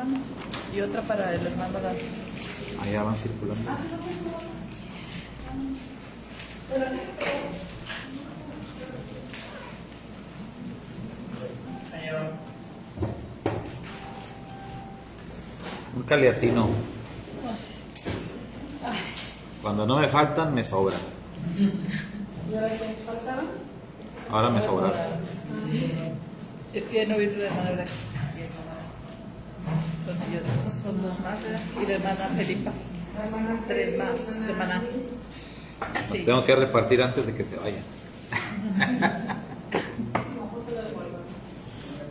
hermano. Y otra para el hermano Dan. Allá van circulando. Nunca le atino. Cuando no me faltan, me sobran. ¿Y ahora qué faltaron? Ahora me sobraron. Es que no viene la hermana de son ellos dos, son dos más, ¿verdad? Y la hermana Felipa. Tres más, la hermana. Los Sí. tengo que repartir antes de que se vayan.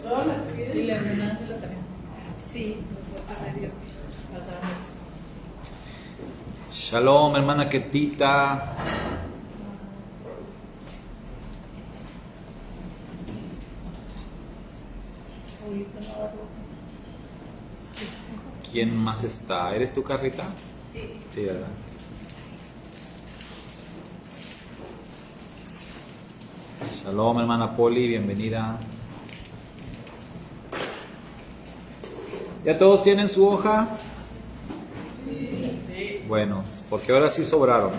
¿Todas las que Y la hermana Ángela también. Sí, medio. Shalom, hermana Ketita. ¿Quién más está? ¿Eres tú, Carrita? Sí. Sí, ¿verdad? Shalom, hermana Poli, bienvenida. ¿Ya todos tienen su hoja? Sí. Bueno, porque ahora sí sobraron.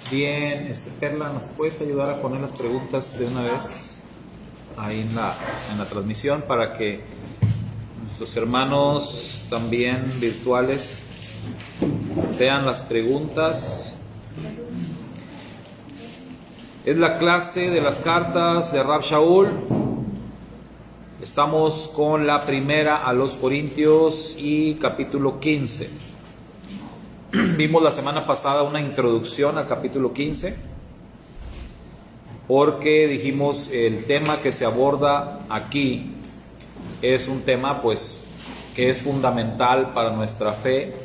Bien, Perla, ¿nos puedes ayudar a poner las preguntas de una vez ahí en la transmisión para que nuestros hermanos también virtuales vean las preguntas? Es la clase de las cartas de Rab Shaul. Estamos con la primera a los Corintios y capítulo 15. Vimos la semana pasada una introducción al capítulo 15 porque dijimos el tema que se aborda aquí es un tema pues que es fundamental para nuestra fe,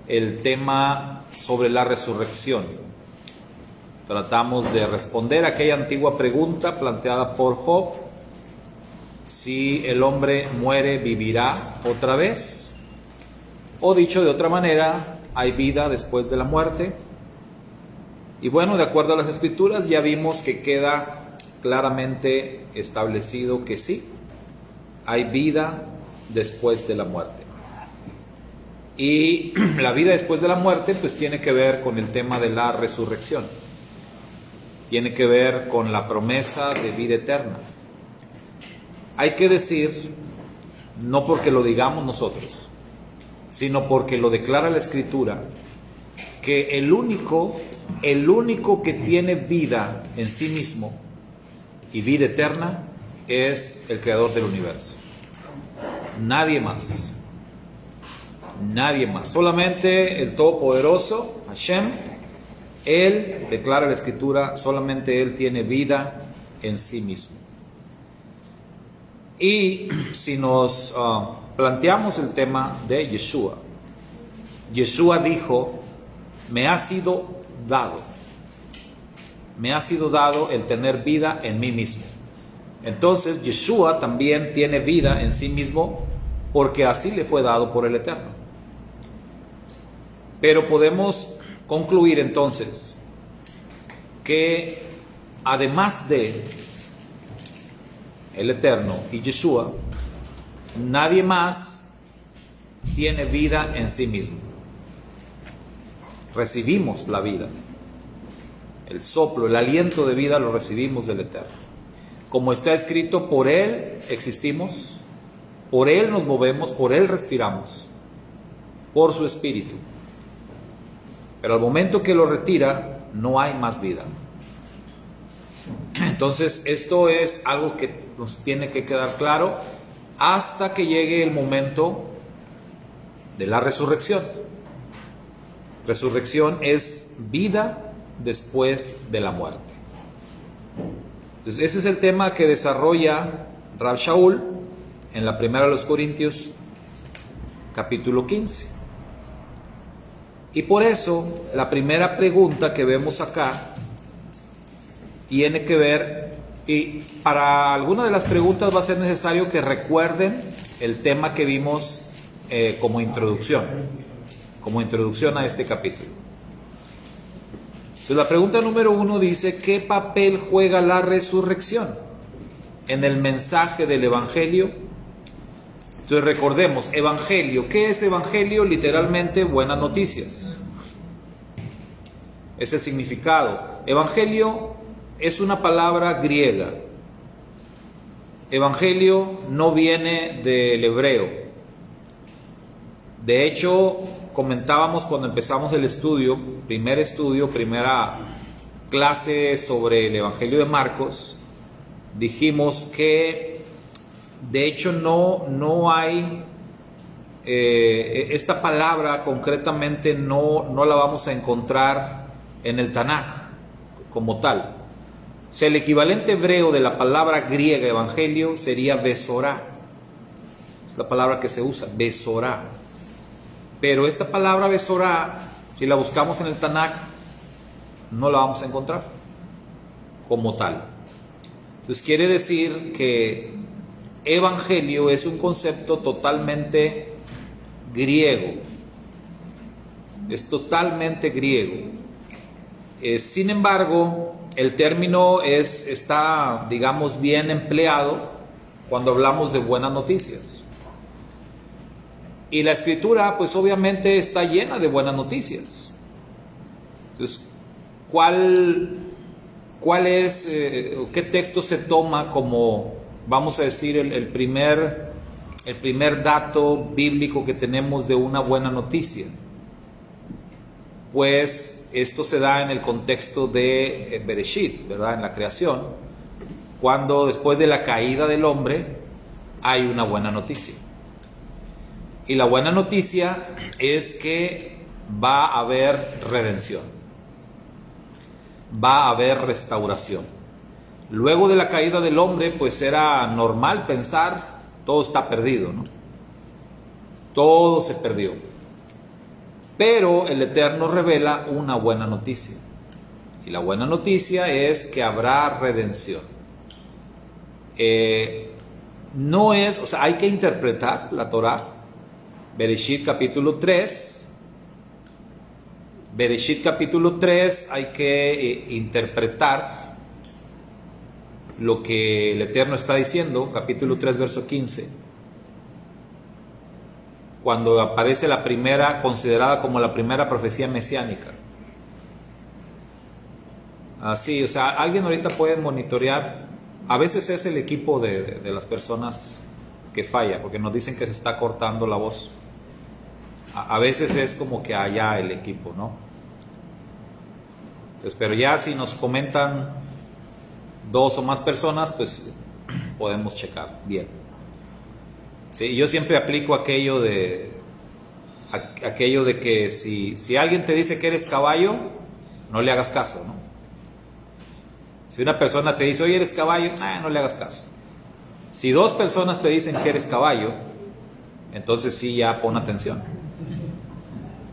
el tema sobre la resurrección. Tratamos de responder a aquella antigua pregunta planteada por Job: si el hombre muere, ¿vivirá otra vez? O dicho de otra manera, ¿hay vida después de la muerte? Y bueno, de acuerdo a las escrituras ya vimos que queda claramente establecido que sí, hay vida después de la muerte. Y la vida después de la muerte pues tiene que ver con el tema de la resurrección. Tiene que ver con la promesa de vida eterna. Hay que decir, no porque lo digamos nosotros, sino porque lo declara la Escritura, que el único que tiene vida en sí mismo y vida eterna es el Creador del universo. Nadie más. Nadie más. Solamente el Todopoderoso, Hashem, Él, declara la Escritura, solamente Él tiene vida en sí mismo. Y si nos planteamos el tema de Yeshua, Yeshua dijo: me ha sido dado el tener vida en mí mismo. Entonces Yeshua también tiene vida en sí mismo porque así le fue dado por el Eterno. Pero podemos concluir entonces que además de el Eterno y Yeshua, nadie más tiene vida en sí mismo. Recibimos la vida, el soplo, el aliento de vida lo recibimos del Eterno. Como está escrito, por Él existimos, por Él nos movemos, por Él respiramos, por su Espíritu. Pero al momento que lo retira, no hay más vida. Entonces esto es algo que nos tiene que quedar claro hasta que llegue el momento de la resurrección. Resurrección es vida después de la muerte. Entonces ese es el tema que desarrolla Rab Shaul en la primera de los Corintios capítulo 15. Y por eso la primera pregunta que vemos acá tiene que ver, y para alguna de las preguntas va a ser necesario que recuerden el tema que vimos como introducción a este capítulo. Entonces la pregunta número 1 dice: ¿qué papel juega la resurrección en el mensaje del Evangelio. Entonces recordemos, Evangelio, ¿qué es Evangelio? Literalmente buenas noticias. Es el significado. Evangelio es una palabra griega. Evangelio no viene del hebreo. De hecho, comentábamos cuando empezamos el estudio, primera clase sobre el Evangelio de Marcos, dijimos que de hecho no hay, esta palabra concretamente no la vamos a encontrar en el Tanaj como tal. O sea, el equivalente hebreo de la palabra griega evangelio sería besorá. Es la palabra que se usa, besorá. Pero esta palabra besorá, si la buscamos en el Tanaj, no la vamos a encontrar como tal. Entonces quiere decir que evangelio es un concepto totalmente griego. Es totalmente griego. Sin embargo, el término está, digamos, bien empleado cuando hablamos de buenas noticias. Y la escritura, pues obviamente está llena de buenas noticias. Entonces, ¿cuál es, qué texto se toma como, vamos a decir, el primer dato bíblico que tenemos de una buena noticia? Pues esto se da en el contexto de Bereshit, ¿verdad? En la creación, cuando después de la caída del hombre hay una buena noticia. Y la buena noticia es que va a haber redención, va a haber restauración. Luego de la caída del hombre, pues era normal pensar, todo está perdido, ¿no? Todo se perdió. Pero el Eterno revela una buena noticia. Y la buena noticia es que habrá redención. No es, o sea, hay que interpretar la Torah. Bereshit capítulo 3. Bereshit capítulo 3 hay que interpretar lo que el Eterno está diciendo, capítulo 3, verso 15. Cuando aparece la primera, considerada como la primera profecía mesiánica. Así, o sea, alguien ahorita puede monitorear. A veces es el equipo de las personas que falla, porque nos dicen que se está cortando la voz. A veces es como que allá el equipo, ¿no? Entonces, pero ya si nos comentan 2 o más personas, pues podemos checar bien. Sí, yo siempre aplico aquello de que si alguien te dice que eres caballo, no le hagas caso, ¿no? Si una persona te dice, oye, eres caballo, no le hagas caso. Si 2 personas te dicen que eres caballo, entonces sí, ya pon atención.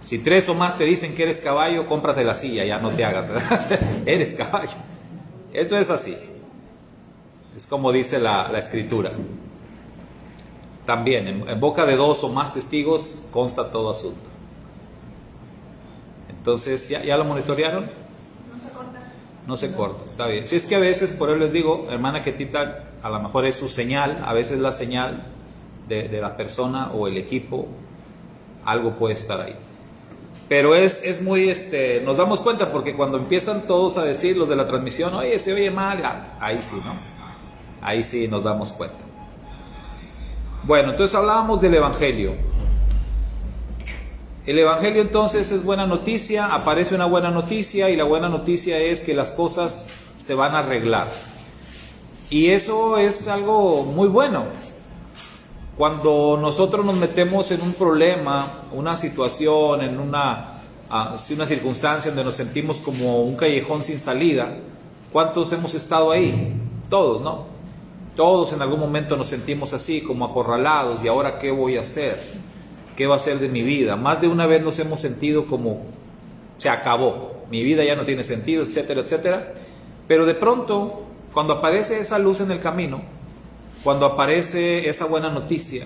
Si 3 o más te dicen que eres caballo, cómprate la silla, ya no te hagas. Eres caballo. Esto es así. Es como dice la escritura. También, en boca de 2 o más testigos consta todo asunto. Entonces, ¿ya lo monitorearon? No se corta. No se corta, está bien. Si es que a veces, por eso les digo, hermana Ketita, a lo mejor es su señal, a veces la señal de la persona o el equipo, algo puede estar ahí. Pero es muy, nos damos cuenta porque cuando empiezan todos a decir los de la transmisión, oye, se oye mal, ahí sí, ¿no? Ahí sí nos damos cuenta. Bueno, entonces hablábamos del Evangelio. El Evangelio entonces es buena noticia, aparece una buena noticia y la buena noticia es que las cosas se van a arreglar. Y eso es algo muy bueno. Cuando nosotros nos metemos en un problema, una situación, en una circunstancia donde nos sentimos como un callejón sin salida, ¿cuántos hemos estado ahí? Todos, ¿no? Todos en algún momento nos sentimos así, como acorralados, ¿y ahora qué voy a hacer? ¿Qué va a ser de mi vida? Más de una vez nos hemos sentido como, se acabó, mi vida ya no tiene sentido, etcétera, etcétera. Pero de pronto, cuando aparece esa luz en el camino, cuando aparece esa buena noticia,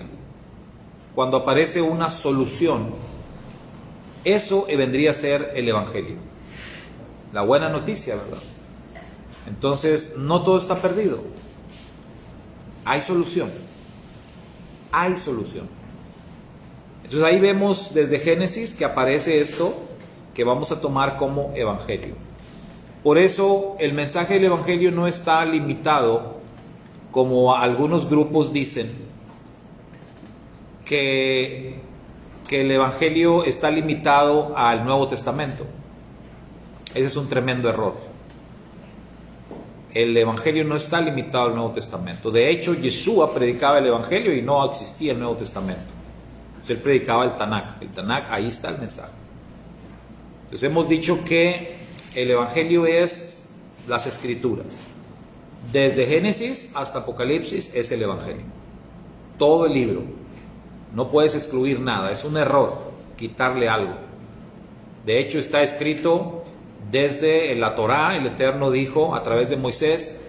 cuando aparece una solución, eso vendría a ser el Evangelio. La buena noticia, ¿verdad? Entonces, no todo está perdido. hay solución. Hay solución. Entonces ahí vemos desde Génesis que aparece esto que vamos a tomar como evangelio. Por eso el mensaje del evangelio no está limitado, como algunos grupos dicen, que el evangelio está limitado al Nuevo Testamento. Ese es un tremendo error. El evangelio no está limitado al Nuevo Testamento. De hecho, Yeshua predicaba el evangelio y no existía el Nuevo Testamento. Entonces, él predicaba el Tanaj. El Tanaj, ahí está el mensaje. Entonces hemos dicho que el evangelio es las escrituras. Desde Génesis hasta Apocalipsis es el evangelio. Todo el libro. No puedes excluir nada. Es un error quitarle algo. De hecho, está escrito desde la Torá. El Eterno dijo a través de Moisés: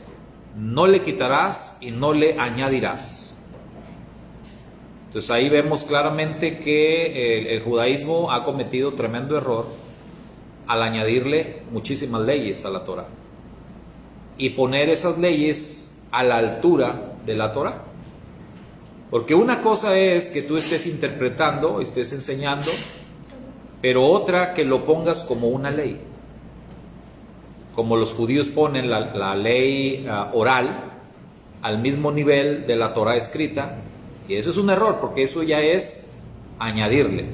no le quitarás y no le añadirás. Entonces ahí vemos claramente que el judaísmo ha cometido tremendo error al añadirle muchísimas leyes a la Torá y poner esas leyes a la altura de la Torá. Porque una cosa es que tú estés interpretando, estés enseñando, pero otra que lo pongas como una ley. Como los judíos ponen la ley oral al mismo nivel de la Torá escrita, y eso es un error, porque eso ya es añadirle.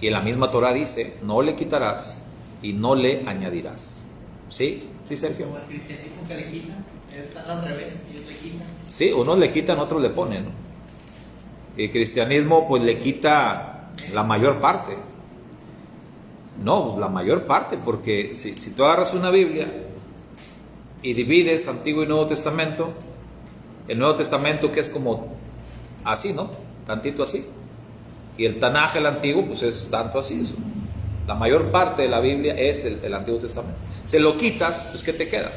Y en la misma Torá dice: no le quitarás y no le añadirás. ¿Sí? ¿Sí, Sergio? Como el cristianismo que le quitan, están al revés, ellos le quitan. Sí, unos le quitan, otros le ponen, ¿no? El cristianismo pues le quita la mayor parte. No, pues la mayor parte, porque si tú agarras una Biblia y divides Antiguo y Nuevo Testamento, el Nuevo Testamento, que es como así, ¿no? Tantito así. Y el Tanaj, el Antiguo, pues es tanto así. Eso. La mayor parte de la Biblia es el Antiguo Testamento. Se lo quitas, pues ¿qué te queda?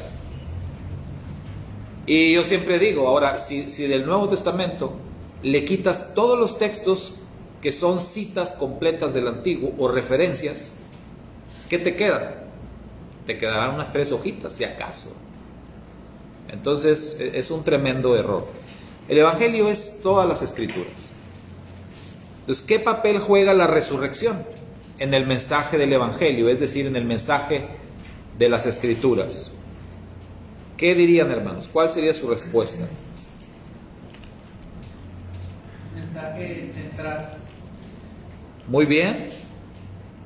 Y yo siempre digo, ahora, si del Nuevo Testamento le quitas todos los textos que son citas completas del Antiguo o referencias, ¿qué te queda? Te quedarán unas 3 hojitas, si acaso. Entonces es un tremendo error. El Evangelio es todas las Escrituras. Entonces, ¿qué papel juega la resurrección en el mensaje del Evangelio? Es decir, en el mensaje de las Escrituras. ¿Qué dirían, hermanos? ¿Cuál sería su respuesta? Mensaje central. Muy bien.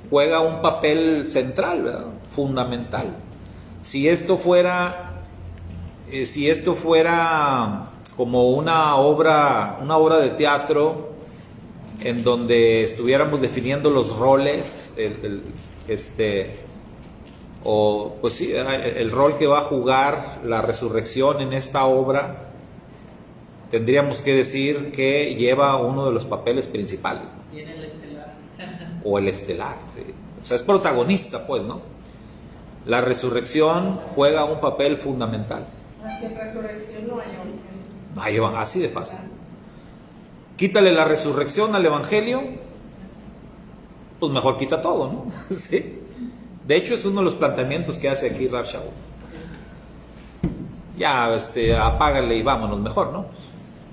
Juega un papel central, ¿verdad? Fundamental. Si esto fuera como una obra de teatro en donde estuviéramos definiendo los roles, o pues sí, el rol que va a jugar la resurrección en esta obra, tendríamos que decir que lleva uno de los papeles principales. Tiene el estelar. O el estelar, sí. O sea, es protagonista, pues, ¿no? La resurrección juega un papel fundamental. Sin resurrección no hay evangelio. No hay así de fácil. Quítale la resurrección al evangelio, pues mejor quita todo, ¿no? Sí. De hecho, es uno de los planteamientos que hace aquí Rav Shaul. Ya, apágale y vámonos mejor, ¿no?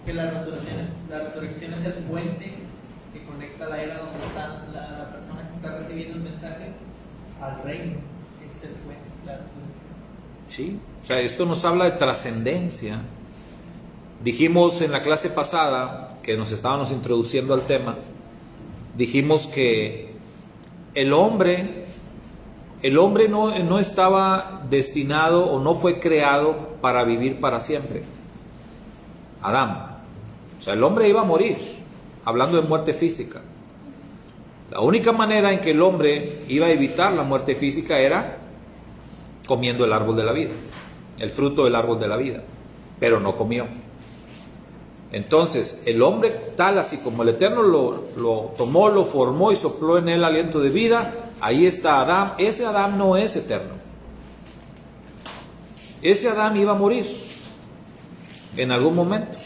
Que la resurrección es el puente que conecta la era donde está la persona que está recibiendo el mensaje al reino. Es el puente, claro. Sí, o sea, esto nos habla de trascendencia. Dijimos en la clase pasada, que nos estábamos introduciendo al tema, dijimos que el hombre no estaba destinado o no fue creado para vivir para siempre. Adán. O sea, el hombre iba a morir, hablando de muerte física. La única manera en que el hombre iba a evitar la muerte física era comiendo el árbol de la vida, el fruto del árbol de la vida, pero no comió. Entonces, el hombre, tal así como el Eterno lo tomó, lo formó y sopló en él aliento de vida, ahí está Adán. Ese Adán no es eterno. Ese Adán iba a morir en algún momento.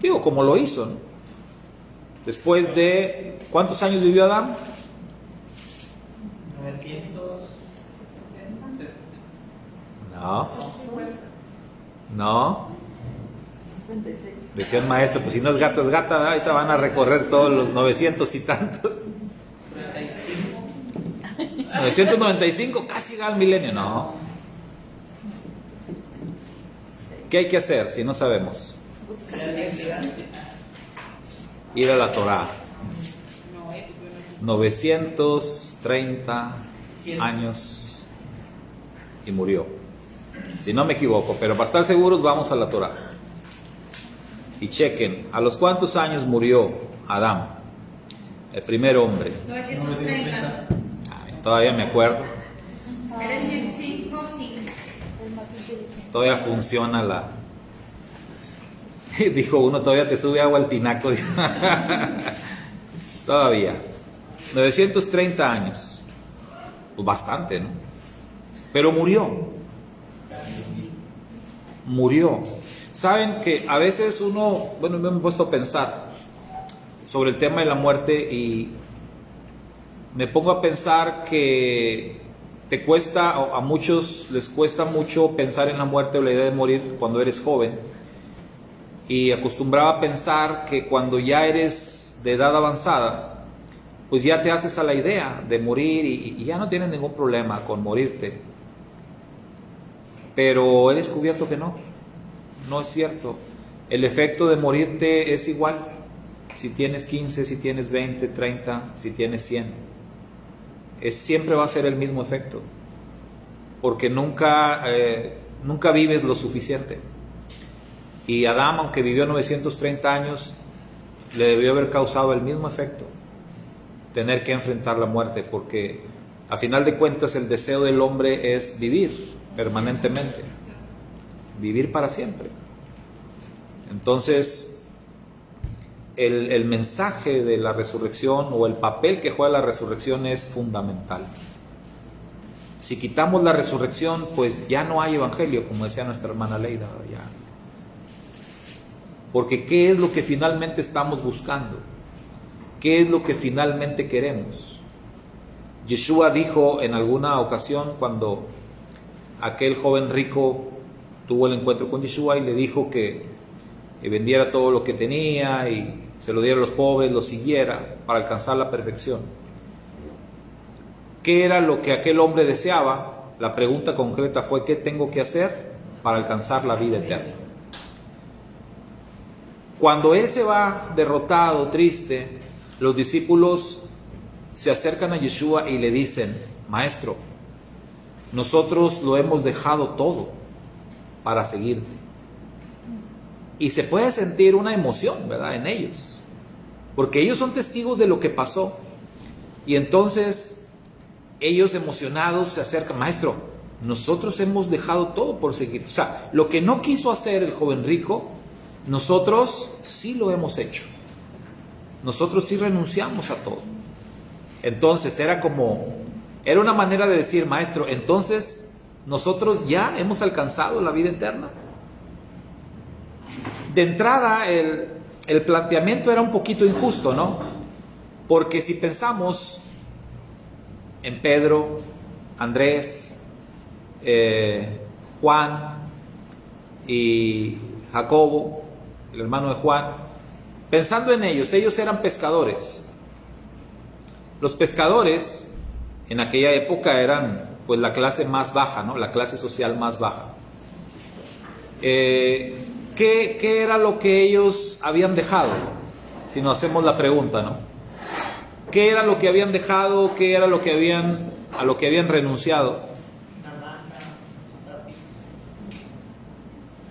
Digo, como lo hizo, ¿no? Después de, ¿cuántos años vivió Adán? 970. No. 36. Decía un maestro, pues si no es gato es gata, ¿verdad? Ahorita van a recorrer todos los 900 y tantos. 35. 995, casi llega al milenio. No. ¿Qué hay que hacer si no sabemos? Ir a la Torá. 930 años y murió. Si no me equivoco, pero para estar seguros vamos a la Torá. Y chequen, ¿a los cuántos años murió Adán? El primer hombre. 930. Todavía me acuerdo. Eres 105, sí. Todavía funciona la... Dijo uno, todavía te sube agua al tinaco. Todavía. 930 años. Pues bastante, ¿no? Pero murió. Murió. Saben que a veces uno, bueno, me he puesto a pensar sobre el tema de la muerte y me pongo a pensar que te cuesta, a muchos les cuesta mucho pensar en la muerte o la idea de morir cuando eres joven, y acostumbraba a pensar que cuando ya eres de edad avanzada, pues ya te haces a la idea de morir y ya no tienes ningún problema con morirte. Pero he descubierto que no es cierto. El efecto de morirte es igual si tienes 15, si tienes 20, 30, si tienes 100. Siempre va a ser el mismo efecto, porque nunca vives lo suficiente. Y Adán, aunque vivió 930 años, le debió haber causado el mismo efecto, tener que enfrentar la muerte, porque a final de cuentas el deseo del hombre es vivir permanentemente, vivir para siempre. Entonces, el mensaje de la resurrección o el papel que juega la resurrección es fundamental. Si quitamos la resurrección, pues ya no hay evangelio, como decía nuestra hermana Leida, ya. Porque ¿qué es lo que finalmente estamos buscando? ¿Qué es lo que finalmente queremos? Yeshua dijo en alguna ocasión, cuando aquel joven rico tuvo el encuentro con Yeshua y le dijo que vendiera todo lo que tenía y se lo diera a los pobres, lo siguiera para alcanzar la perfección. ¿Qué era lo que aquel hombre deseaba? La pregunta concreta fue: ¿qué tengo que hacer para alcanzar la vida eterna? Cuando él se va derrotado, triste, los discípulos se acercan a Yeshua y le dicen: Maestro, nosotros lo hemos dejado todo para seguirte. Y se puede sentir una emoción, ¿verdad?, en ellos, porque ellos son testigos de lo que pasó. Y entonces ellos, emocionados, se acercan: Maestro, nosotros hemos dejado todo por seguir. O sea, lo que no quiso hacer el joven rico, nosotros sí lo hemos hecho. Nosotros sí renunciamos a todo. Entonces era una manera de decir: Maestro, entonces nosotros ya hemos alcanzado la vida eterna. De entrada, el planteamiento era un poquito injusto, ¿no? Porque si pensamos en Pedro, Andrés, Juan y Jacobo, el hermano de Juan, pensando en ellos eran pescadores. Los pescadores en aquella época eran pues la clase más baja, ¿no? La clase social más baja. ¿Qué era lo que ellos habían dejado? Si nos hacemos la pregunta, ¿no? ¿Qué era lo que habían dejado? ¿Qué era a lo que habían renunciado?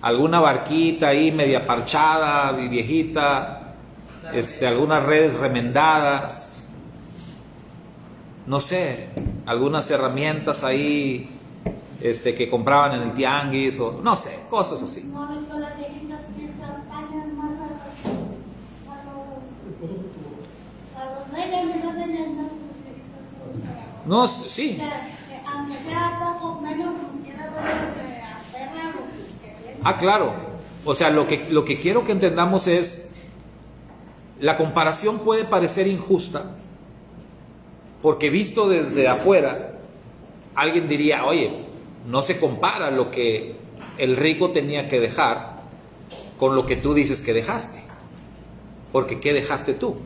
Alguna barquita ahí media parchada, viejita, algunas redes remendadas, no sé, algunas herramientas ahí que compraban en el tianguis, o no sé, cosas así. No, es con las viejitas que se apañan más a los medios, no tenían No, sí. aunque sea poco menos, quiera aferrar lo que Claro. O sea, lo que quiero que entendamos es, la comparación puede parecer injusta, porque visto desde afuera, alguien diría: oye, no se compara lo que el rico tenía que dejar con lo que tú dices que dejaste. Porque ¿qué dejaste tú?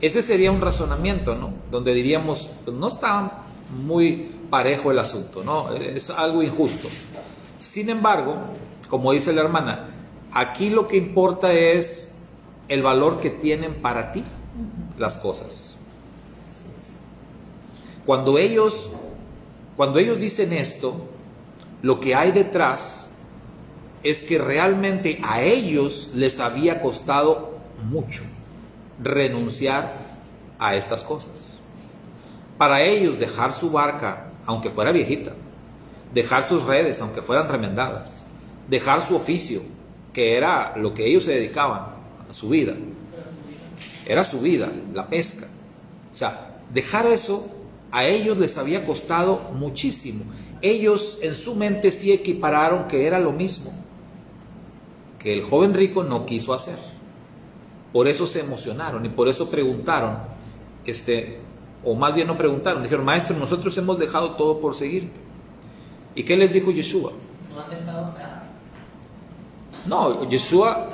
Ese sería un razonamiento, ¿no? Donde diríamos, pues no está muy parejo el asunto, ¿no? Es algo injusto. Sin embargo, como dice la hermana, aquí lo que importa es el valor que tienen para ti las cosas. Cuando ellos dicen esto, lo que hay detrás es que realmente a ellos les había costado mucho renunciar a estas cosas. Para ellos dejar su barca, aunque fuera viejita, dejar sus redes, aunque fueran remendadas, dejar su oficio, que era lo que ellos se dedicaban a su vida, era su vida, la pesca. O sea, dejar eso a ellos les había costado muchísimo. Ellos en su mente sí equipararon que era lo mismo que el joven rico no quiso hacer. Por eso se emocionaron y por eso preguntaron, o más bien no preguntaron, dijeron, maestro, nosotros hemos dejado todo por seguirte. ¿Y qué les dijo Yeshua? No han dejado nada. No, Yeshua,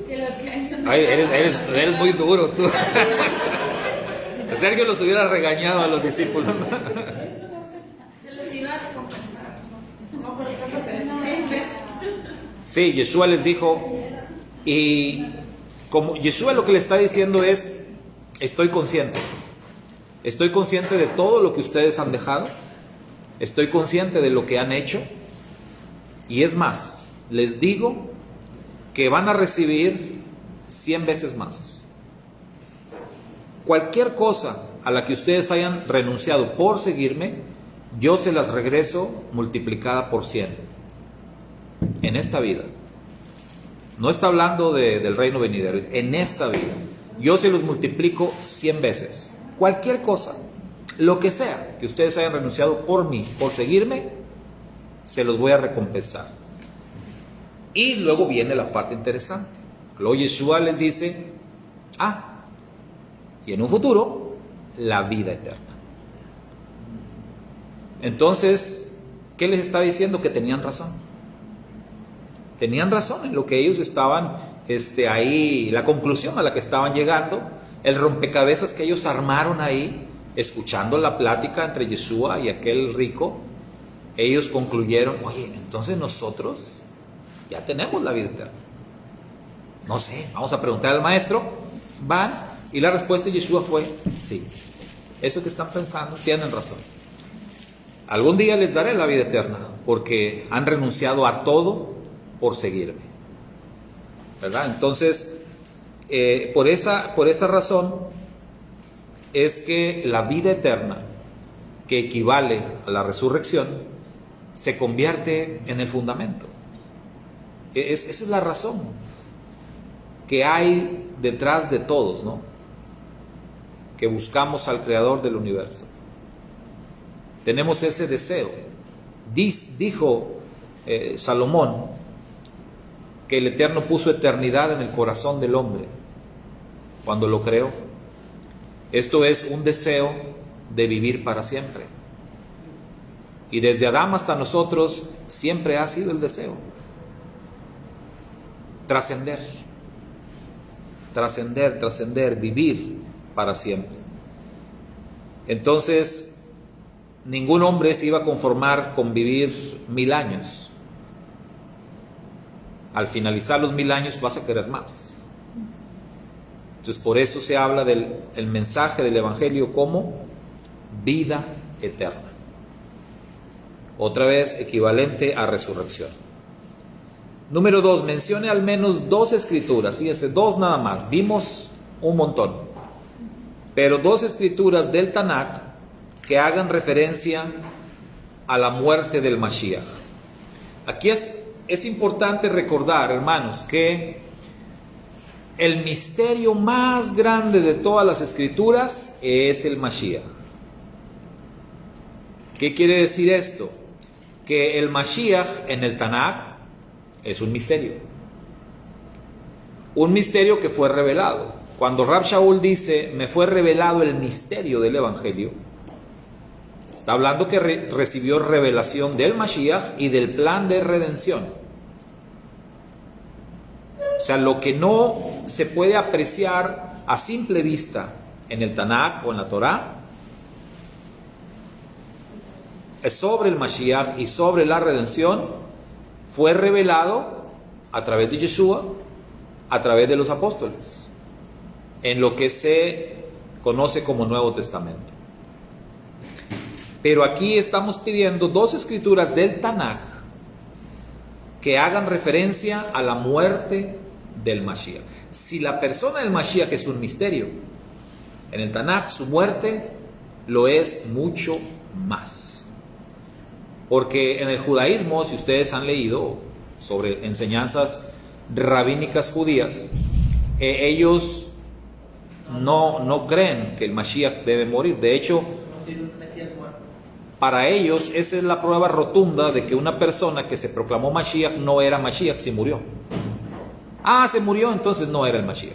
Que lo que hay ay, eres muy duro tú. Sergio los hubiera regañado a los discípulos. se los iba a recompensar. No por cosas simples. Sí, Yeshua les dijo, y como Yeshua lo que le está diciendo es, estoy consciente de todo lo que ustedes han dejado, estoy consciente de lo que han hecho, y es más, les digo que van a recibir 100 veces más. Cualquier cosa a la que ustedes hayan renunciado por seguirme, yo se las regreso multiplicada por 100 en esta vida. No está hablando del reino venidero, en esta vida. Yo se los multiplico 100 veces. Cualquier cosa, lo que sea que ustedes hayan renunciado por mí, por seguirme, se los voy a recompensar. Y luego viene la parte interesante. Luego Yeshua les dice, y en un futuro, la vida eterna. Entonces, ¿qué les está diciendo? Que tenían razón. Tenían razón en lo que ellos estaban, ahí, la conclusión a la que estaban llegando, el rompecabezas que ellos armaron ahí, escuchando la plática entre Yeshua y aquel rico, ellos concluyeron, oye, entonces nosotros ya tenemos la vida eterna. No sé, vamos a preguntar al maestro. Van, y la respuesta de Yeshua fue, sí, eso que están pensando, tienen razón. Algún día les daré la vida eterna, porque han renunciado a todo por seguirme, ¿verdad? Entonces, por esa razón es que la vida eterna, que equivale a la resurrección, se convierte en el fundamento. Esa es la razón que hay detrás de todos, ¿no? Que buscamos al Creador del universo. Tenemos ese deseo. Dijo Salomón que el Eterno puso eternidad en el corazón del hombre cuando lo creó. Esto es un deseo de vivir para siempre. Y desde Adán hasta nosotros siempre ha sido el deseo. Trascender, vivir para siempre. Entonces, ningún hombre se iba a conformar con vivir 1000 años. Al finalizar los 1000 años vas a querer más. Entonces, por eso se habla del mensaje del Evangelio como vida eterna. Otra vez equivalente a resurrección. Número 2, mencione al menos 2 escrituras. Fíjense, 2 nada más. Vimos un montón. Pero 2 escrituras del Tanakh que hagan referencia a la muerte del Mashiach. Aquí es importante recordar, hermanos, que el misterio más grande de todas las escrituras es el Mashiach. ¿Qué quiere decir esto? Que el Mashiach en el Tanakh es un misterio. Un misterio que fue revelado. Cuando Rab Shaul dice, me fue revelado el misterio del Evangelio, está hablando que recibió revelación del Mashiach y del plan de redención. O sea, lo que no se puede apreciar a simple vista en el Tanakh o en la Torah es sobre el Mashiach y sobre la redención fue revelado a través de Yeshua, a través de los apóstoles, en lo que se conoce como Nuevo Testamento. Pero aquí estamos pidiendo dos escrituras del Tanakh que hagan referencia a la muerte del Mashiach. Si la persona del Mashiach es un misterio, en el Tanakh su muerte lo es mucho más. Porque en el judaísmo, si ustedes han leído sobre enseñanzas rabínicas judías, ellos no creen que el Mashiach debe morir. De hecho, para ellos esa es la prueba rotunda de que una persona que se proclamó Mashiach no era Mashiach si murió. Ah, se murió, entonces no era el Mashiach.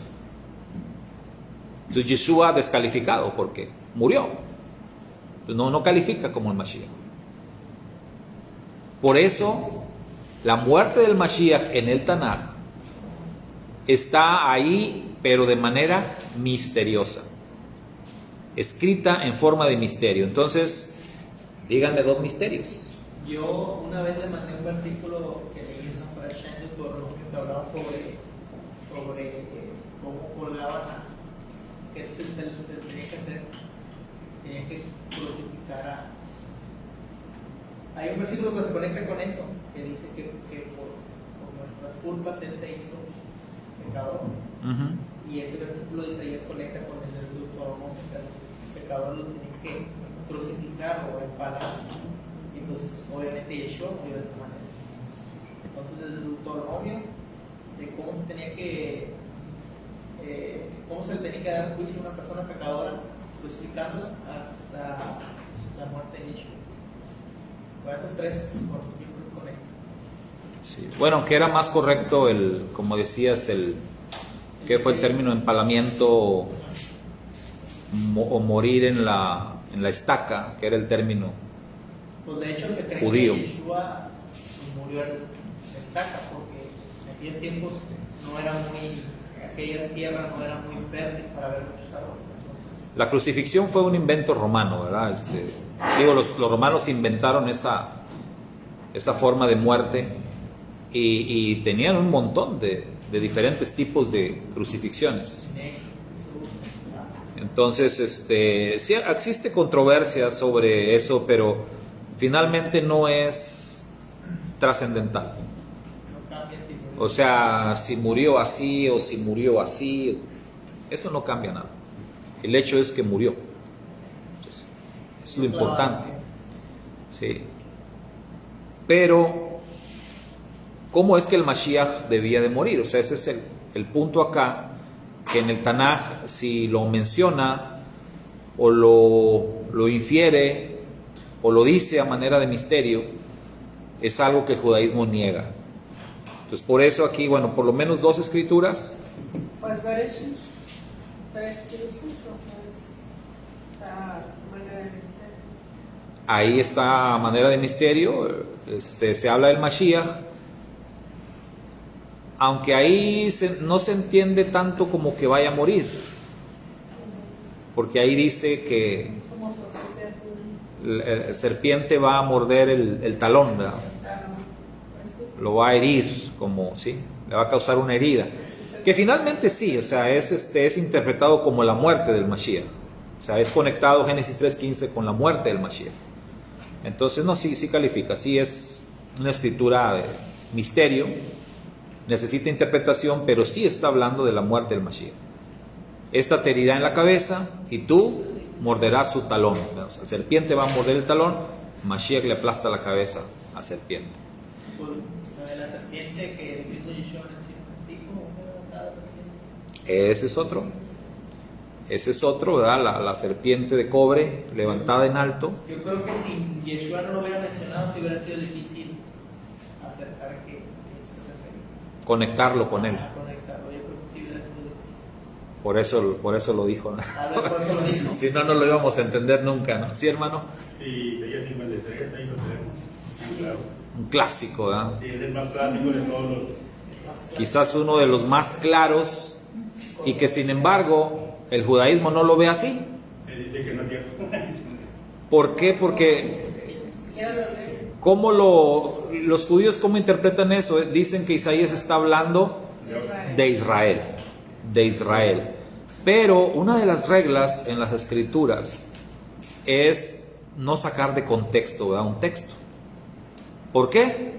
Entonces Yeshua descalificado porque murió. No califica como el Mashiach. Por eso la muerte del Mashiach en el Tanakh está ahí, pero de manera misteriosa, escrita en forma de misterio. Entonces, díganme dos misterios. Yo una vez le mandé un versículo que leí en la Parashá en Deuteronomio que hablaba sobre cómo colgaban que se tenía que hacer, tenía que crucificar a... Hay un versículo que se conecta con eso, que dice que por nuestras culpas Él se hizo pecador. Y ese versículo de Isaías conecta con el del Deuteronomio, que los pecadores los tienen que crucificar o empalar. Y pues obviamente Yeshua murió de esa manera. Entonces desde el Deuteronomio, de cómo se tenía que cómo se le tenía que dar juicio a una persona pecadora, crucificándola hasta la muerte de Yeshua. Bueno, estos tres conectan. Sí. Bueno, aunque era más correcto como decías, ¿qué fue el término? Empalamiento o morir en la estaca, que era el término pues de hecho se cree judío. Que Yeshua murió en la estaca porque en aquellos tiempos aquella tierra no era muy fértil para ver muchos árboles. Entonces, La crucifixión fue un invento romano, ¿verdad? Los romanos inventaron esa forma de muerte y tenían un montón de diferentes tipos de crucifixiones. Entonces, sí existe controversia sobre eso, pero finalmente no es trascendental. O sea, si murió así o si murió así, eso no cambia nada. El hecho es que murió. Es lo importante. Sí. Pero, ¿cómo es que el Mashiach debía de morir? O sea, ese es el punto acá, que en el Tanaj, si lo menciona o lo infiere o lo dice a manera de misterio, es algo que el judaísmo niega. Entonces, por eso aquí, bueno, por lo menos dos escrituras. Pues Bereshit 3:15, entonces está manera de misterio. Ahí está a manera de misterio, se habla del Mashiach, aunque ahí no se entiende tanto como que vaya a morir, porque ahí dice que la serpiente va a morder el talón, ¿verdad? Lo va a herir, como, ¿sí? Le va a causar una herida, que finalmente sí, o sea, es interpretado como la muerte del Mashiach, o sea, es conectado Génesis 3:15 con la muerte del Mashiach. Entonces, no, sí califica, sí es una escritura de misterio, necesita interpretación, pero sí está hablando de la muerte del Mashiach. Esta te herirá en la cabeza y tú morderás su talón. O sea, la serpiente va a morder el talón, Mashiach le aplasta la cabeza a la serpiente. La serpiente que el mismo Yeshua así como cada serpiente. Ese es otro, ¿verdad? La serpiente de cobre levantada en alto. Yo creo que si Yeshua no lo hubiera mencionado, sí hubiera sido difícil acercar que se refería. Conectarlo con él. Conectarlo, yo creo que sí hubiera sido difícil. Por eso lo dijo, ¿no? Por eso lo dijo. Si no, no lo íbamos a entender nunca, ¿no? ¿Sí, hermano? Sí, Isaías 53, ahí lo tenemos. Sí, claro. Un clásico, ¿verdad? Sí, es el más clásico de todos los quizás uno de los más claros, y que sin embargo el judaísmo no lo ve así. ¿Por qué? Porque los judíos cómo interpretan eso? Dicen que Isaías está hablando de Israel, de Israel. Pero una de las reglas en las escrituras es no sacar de contexto, ¿verdad? Un texto. ¿Por qué?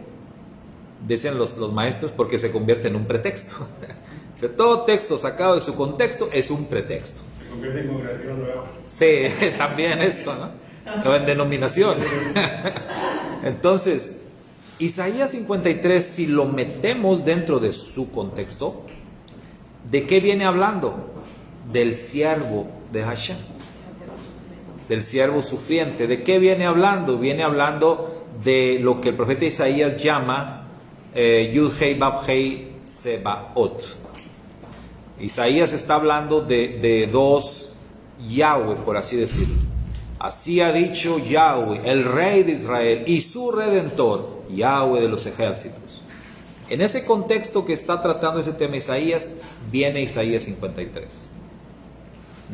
Dicen los maestros, porque se convierte en un pretexto. Todo texto sacado de su contexto es un pretexto. Se convierte en congregación nueva. Sí, también eso, ¿no? O en denominación. Entonces, Isaías 53, si lo metemos dentro de su contexto, ¿de qué viene hablando? Del siervo de Hashem, del siervo sufriente. ¿De qué viene hablando? Viene hablando de lo que el profeta Isaías llama Yud-Hei Bab-Hei Sebaot. Isaías está hablando de dos Yahweh, por así decirlo. Así ha dicho Yahweh, el Rey de Israel y su Redentor, Yahweh de los ejércitos. En ese contexto que está tratando ese tema Isaías, viene Isaías 53.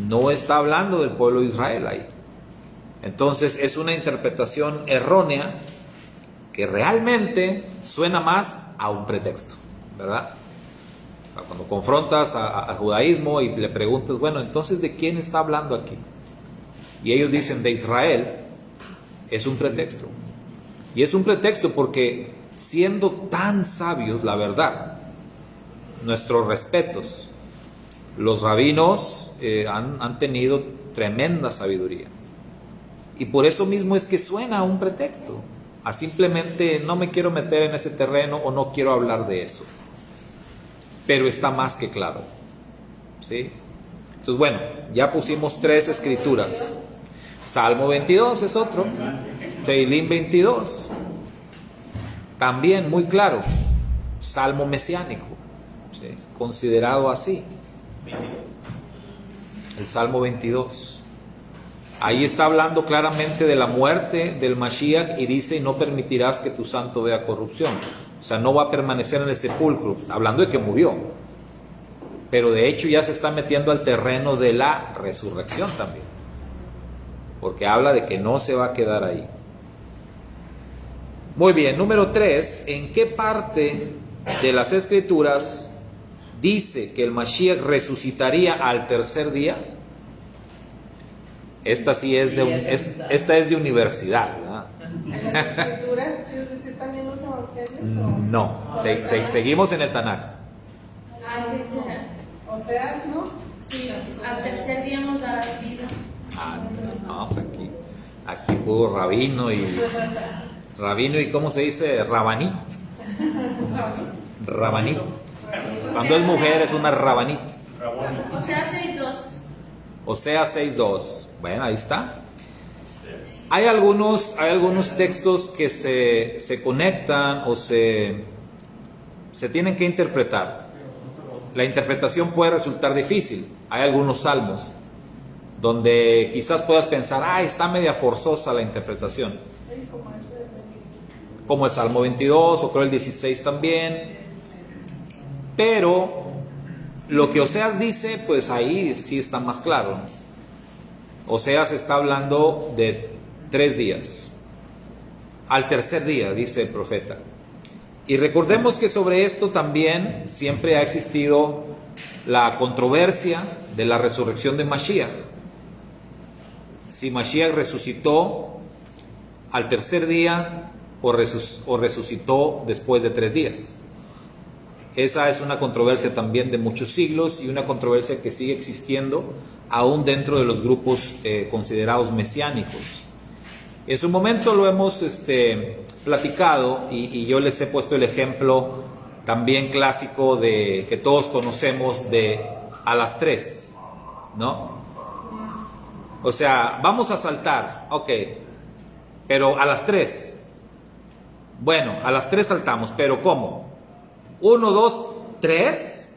No está hablando del pueblo de Israel ahí. Entonces es una interpretación errónea que realmente suena más a un pretexto, ¿verdad? Cuando confrontas a judaísmo y le preguntas, bueno, entonces ¿de quién está hablando aquí? Y ellos dicen de Israel, es un pretexto. Y es un pretexto porque siendo tan sabios, la verdad, nuestros respetos, los rabinos han tenido tremenda sabiduría. Y por eso mismo es que suena a un pretexto, a simplemente no me quiero meter en ese terreno o no quiero hablar de eso. Pero está más que claro, ¿sí? Entonces, bueno, ya pusimos 3 escrituras. Salmo 22 es otro. Tehilim 22. También muy claro. Salmo mesiánico, ¿sí? Considerado así. El Salmo 22. Ahí está hablando claramente de la muerte del Mashiach y dice, y no permitirás que tu santo vea corrupción. O sea, no va a permanecer en el sepulcro, hablando de que murió. Pero de hecho ya se está metiendo al terreno de la resurrección también. Porque habla de que no se va a quedar ahí. Muy bien, número 3. ¿En qué parte de las Escrituras dice que el Mashiach resucitaría al tercer día? Esta sí es esta es de universidad, ¿verdad? ¿En las escrituras, es decir, también los evangelios? No, seguimos en el Tanakh. Oseas, ¿no? Sí, al tercer día nos darás vida. No, pues aquí puro rabino y ¿cómo se dice? Rabanit. Rabanit. Cuando es mujer es una rabanit. O sea, 6:2. O sea, 6:2. Bueno, ahí está. Hay algunos textos que se conectan o se tienen que interpretar. La interpretación puede resultar difícil. Hay algunos salmos donde quizás puedas pensar, está media forzosa la interpretación. Como el Salmo 22 o creo el 16 también. Pero lo que Oseas dice, pues ahí sí está más claro. Oseas está hablando de 3 días. Al tercer día, dice el profeta. Y recordemos que sobre esto también siempre ha existido la controversia de la resurrección de Mashiach. Si Mashiach resucitó al tercer día o resucitó después de 3 días. Esa es una controversia también de muchos siglos y una controversia que sigue existiendo aún dentro de los grupos considerados mesiánicos. En su momento lo hemos platicado y yo les he puesto el ejemplo también clásico de que todos conocemos de a las 3, ¿no? O sea, vamos a saltar, ok, pero a las 3. Bueno, a las 3 saltamos, pero ¿cómo? 1, 2, 3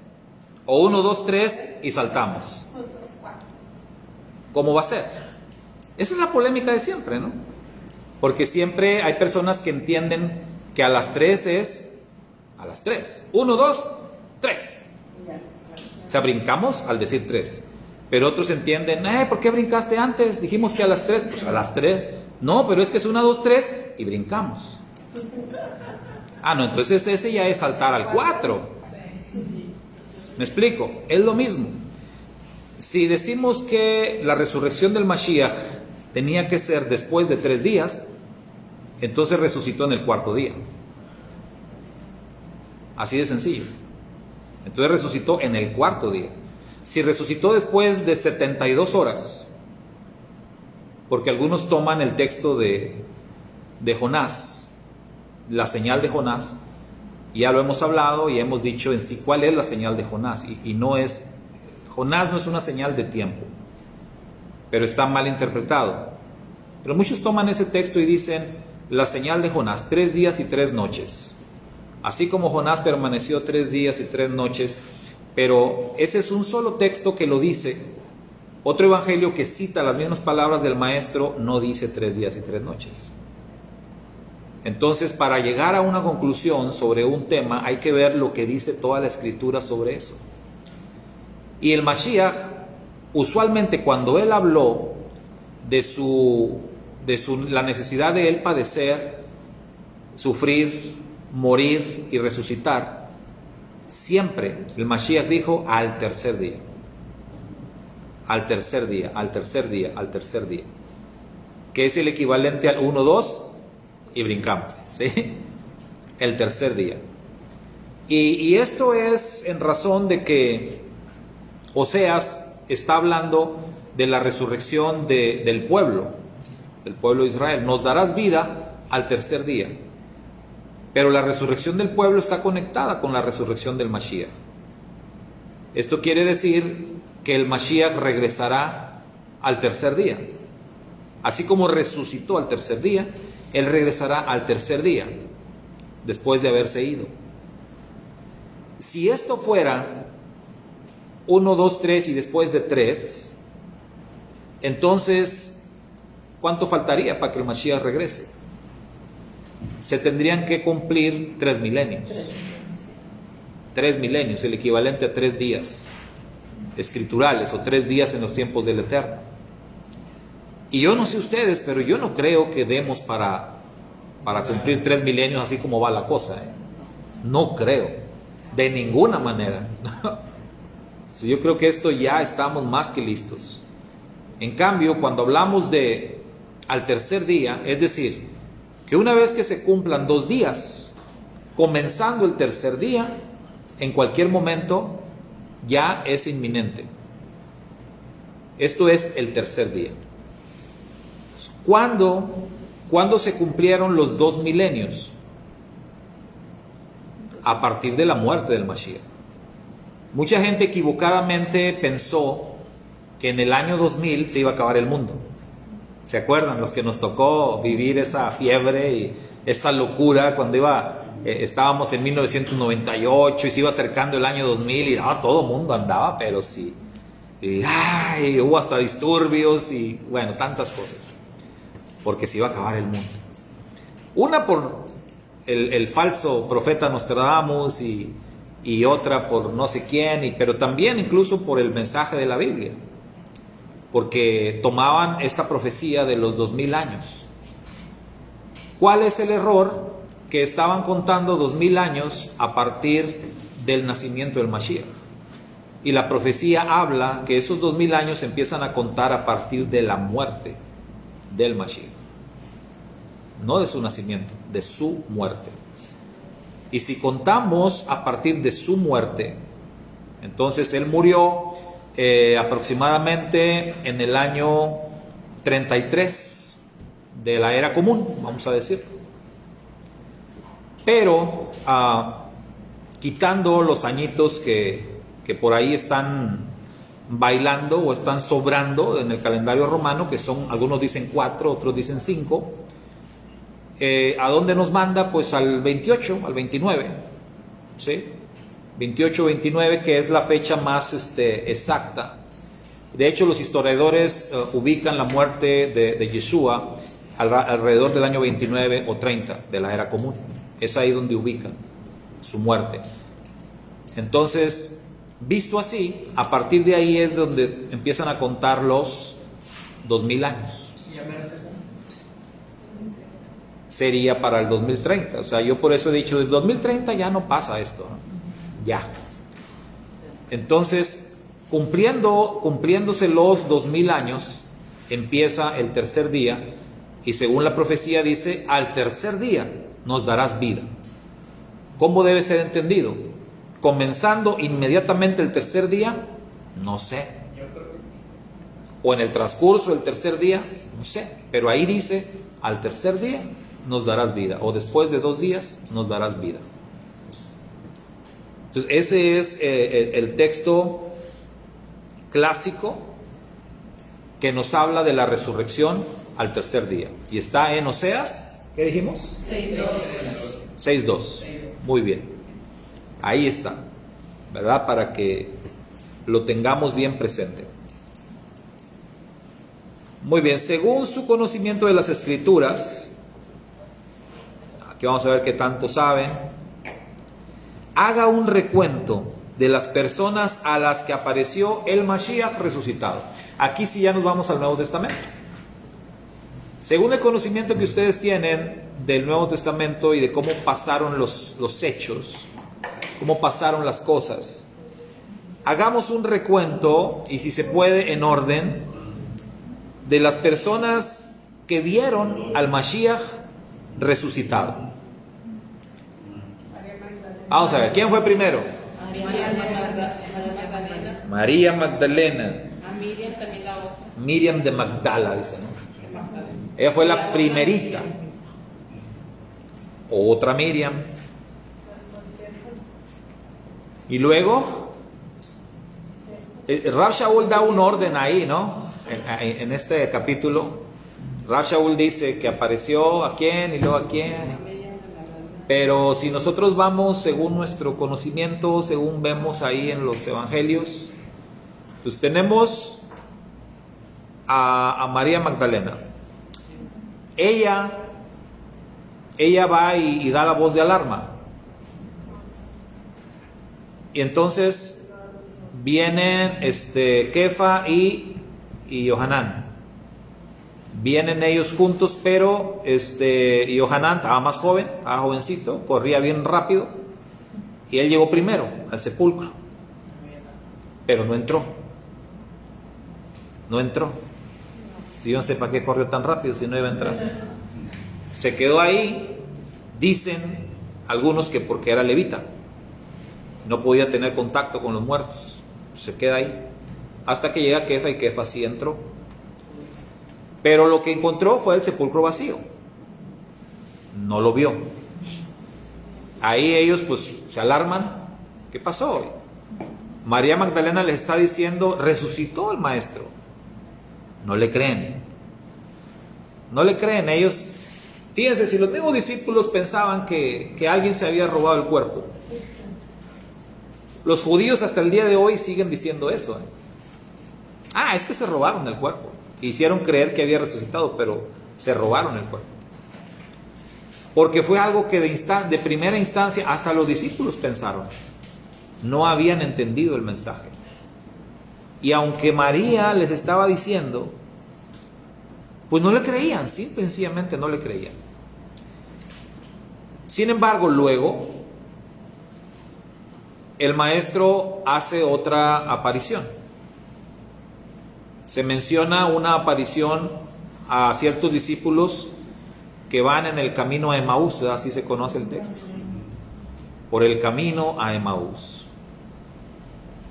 o 1, 2, 3 y saltamos. ¿Cómo va a ser? Esa es la polémica de siempre, ¿no? Porque siempre hay personas que entienden que a las 3 es A las 3. 1, 2, 3. O sea, brincamos al decir 3. Pero otros entienden, ¿por qué brincaste antes? Dijimos que a las 3. Pues a las 3. No, pero es que es 1, 2, 3 y brincamos. Ah, no, entonces ese ya es saltar al 4. ¿Me explico? Es lo mismo. Si decimos que la resurrección del Mashiach tenía que ser después de 3 días, entonces resucitó en el 4º día. Así de sencillo. Entonces resucitó en el 4º día. Si resucitó después de 72 horas, porque algunos toman el texto de Jonás, la señal de Jonás, ya lo hemos hablado y hemos dicho en sí cuál es la señal de Jonás, y no es, Jonás no es una señal de tiempo, pero está mal interpretado. Pero muchos toman ese texto y dicen, la señal de Jonás, 3 días y 3 noches. Así como Jonás permaneció 3 días y 3 noches, pero ese es un solo texto que lo dice. Otro evangelio que cita las mismas palabras del maestro no dice 3 días y 3 noches. Entonces, para llegar a una conclusión sobre un tema, hay que ver lo que dice toda la escritura sobre eso. Y el Mashiach, usualmente cuando él habló de la necesidad de él padecer, sufrir, morir y resucitar, siempre el Mashiach dijo al 3er día. Al 3er día, al 3er día, al 3er día. Que es el equivalente al 1, 2 y brincamos, ¿sí? El 3er día. Y esto es en razón de que Oseas está hablando de la resurrección del pueblo de Israel. Nos darás vida al 3er día. Pero la resurrección del pueblo está conectada con la resurrección del Mashiach. Esto quiere decir que el Mashiach regresará al 3er día. Así como resucitó al 3er día, él regresará al 3er día, después de haberse ido. Si esto fuera 1, 2, 3 y después de 3, entonces, ¿cuánto faltaría para que el Mashiach regrese? Se tendrían que cumplir 3 milenios. 3 milenios, el equivalente a 3 días escriturales o 3 días en los tiempos del Eterno. Y yo no sé ustedes, pero yo no creo que demos para cumplir 3 milenios así como va la cosa. No creo, de ninguna manera. Yo creo que esto ya estamos más que listos. En cambio, cuando hablamos de al 3er día, es decir, que una vez que se cumplan 2 días, comenzando el 3er día, en cualquier momento ya es inminente. Esto es el 3er día. ¿Cuándo se cumplieron los 2 milenios? A partir de la muerte del Mashiach. Mucha gente equivocadamente pensó que en el año 2000 se iba a acabar el mundo. ¿Se acuerdan? Los que nos tocó vivir esa fiebre y esa locura cuando estábamos en 1998 y se iba acercando el año 2000 y todo el mundo andaba, pero sí. Y hubo hasta disturbios y bueno, tantas cosas. Porque se iba a acabar el mundo. Una por el falso profeta Nostradamus y otra por no sé quién, pero también incluso por el mensaje de la Biblia. Porque tomaban esta profecía de los 2000 años. ¿Cuál es el error? Que estaban contando 2000 años a partir del nacimiento del Mashiach. Y la profecía habla que esos 2000 años empiezan a contar a partir de la muerte del Mashiach. No de su nacimiento, de su muerte. Y si contamos a partir de su muerte, entonces él murió aproximadamente en el año 33 de la era común, vamos a decir. Pero quitando los añitos que por ahí están bailando o están sobrando en el calendario romano, que son, algunos dicen 4, otros dicen 5, ¿a dónde nos manda? Pues al 28, al 29, ¿sí? 28, 29, que es la fecha más exacta. De hecho, los historiadores ubican la muerte de Yeshua alrededor del año 29 o 30 de la era común. Es ahí donde ubican. su muerte. Entonces, visto así, a partir de ahí es donde empiezan a contar los 2000 años. Y ya me lo sé. Sería para el 2030. O sea, yo por eso he dicho, del 2030 ya no pasa esto, ¿no? Ya. Entonces, cumpliéndose los 2000 años, empieza el tercer día, y según la profecía dice, al tercer día nos darás vida. ¿Cómo debe ser entendido? ¿Comenzando inmediatamente el tercer día? No sé. Yo creo que sí. O en el transcurso del tercer día, no sé. Pero ahí dice, al tercer día nos darás vida. O después de 2 días nos darás vida. Entonces, ese es el texto clásico que nos habla de la resurrección al tercer día. Y está en Oseas, ¿qué dijimos? 6.2. Muy bien. Ahí está, ¿verdad? Para que lo tengamos bien presente. Muy bien, según su conocimiento de las Escrituras, aquí vamos a ver qué tanto saben, haga un recuento de las personas a las que apareció el Mashiach resucitado. Aquí sí ya nos vamos al Nuevo Testamento. Según el conocimiento que ustedes tienen del Nuevo Testamento y de cómo pasaron los hechos, cómo pasaron las cosas, hagamos un recuento, y si se puede en orden, de las personas que vieron al Mashiach resucitado. Vamos a ver, ¿quién fue primero? María Magdalena. A Miriam también la otra. Miriam de Magdala, dice, ¿no? Ella fue la primerita. Otra Miriam. Y luego, Rab Shaul da un orden ahí, ¿no? En este capítulo, Rab Shaul dice que apareció a quién y luego a quién. Pero si nosotros vamos según nuestro conocimiento, según vemos ahí en los evangelios, entonces tenemos a María Magdalena. Ella va y da la voz de alarma. Y entonces vienen Kefa y Yohanan. Vienen ellos juntos, pero Yohanan estaba más joven, estaba jovencito, corría bien rápido, y él llegó primero al sepulcro, pero no entró. Si yo no sé para qué corrió tan rápido si no iba a entrar. Se quedó ahí. Dicen algunos que porque era levita, no podía tener contacto con los muertos, se queda ahí hasta que llega Kefa, y Kefa sí entró. Pero lo que encontró fue el sepulcro vacío, no lo vio. Ahí ellos pues se alarman. ¿Qué pasó? María Magdalena les está diciendo, resucitó el maestro. No le creen. Ellos, fíjense, si los mismos discípulos pensaban que alguien se había robado el cuerpo, los judíos hasta el día de hoy siguen diciendo eso. Es que se robaron el cuerpo. Hicieron creer que había resucitado, pero se robaron el cuerpo. Porque fue algo que de primera instancia hasta los discípulos pensaron. No habían entendido el mensaje. Y aunque María les estaba diciendo, pues no le creían, simple y sencillamente no le creían. Sin embargo, luego, el maestro hace otra aparición. Se menciona una aparición a ciertos discípulos que van en el camino a Emaús, ¿verdad? Así se conoce el texto. Por el camino a Emaús.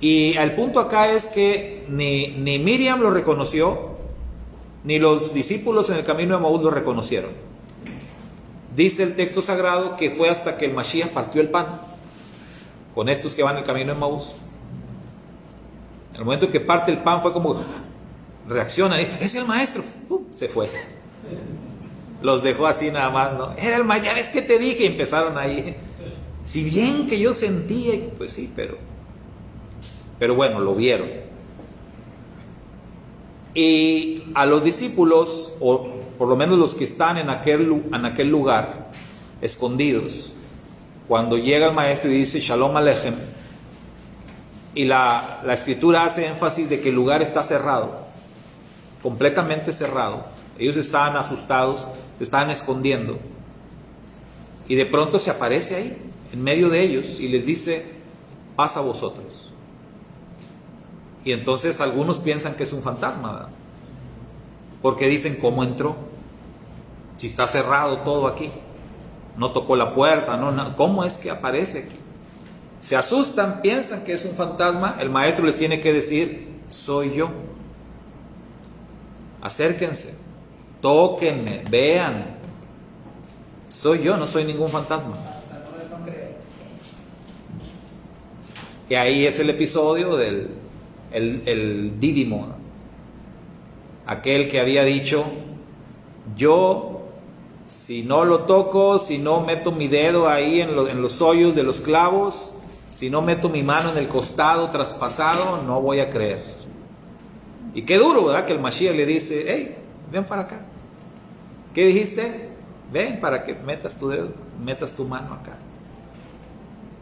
Y el punto acá es que ni Miriam lo reconoció, ni los discípulos en el camino de Emaús lo reconocieron. Dice el texto sagrado que fue hasta que el Mashiach partió el pan con estos que van en el camino de Emaús. En el momento que parte el pan fue como, reaccionan, es el maestro, se fue. Los dejó así nada más, ¿no? Era el maestro, ya ves que te dije, y empezaron ahí. Si bien que yo sentía, pues sí, pero bueno, lo vieron. Y a los discípulos, o por lo menos los que están en aquel lugar, escondidos, cuando llega el maestro y dice Shalom Aleichem, y la escritura hace énfasis de que el lugar está cerrado, completamente cerrado. Ellos estaban asustados, se estaban escondiendo, y de pronto se aparece ahí, en medio de ellos, y les dice, paz a vosotros. Y entonces algunos piensan que es un fantasma, ¿verdad? Porque dicen, ¿cómo entró? Si está cerrado todo aquí, no tocó la puerta, no, ¿cómo es que aparece aquí? Se asustan, piensan que es un fantasma. El maestro les tiene que decir, soy yo. Acérquense, tóquenme, vean. Soy yo, no soy ningún fantasma. Hasta no creer. Y ahí es el episodio del el Dídimo, aquel que había dicho, yo, si no lo toco, si no meto mi dedo ahí en los hoyos de los clavos, si no meto mi mano en el costado traspasado, no voy a creer. Y qué duro, ¿verdad? Que el Mashiach le dice, hey, ven para acá. ¿Qué dijiste? Ven para que metas tu dedo, metas tu mano acá.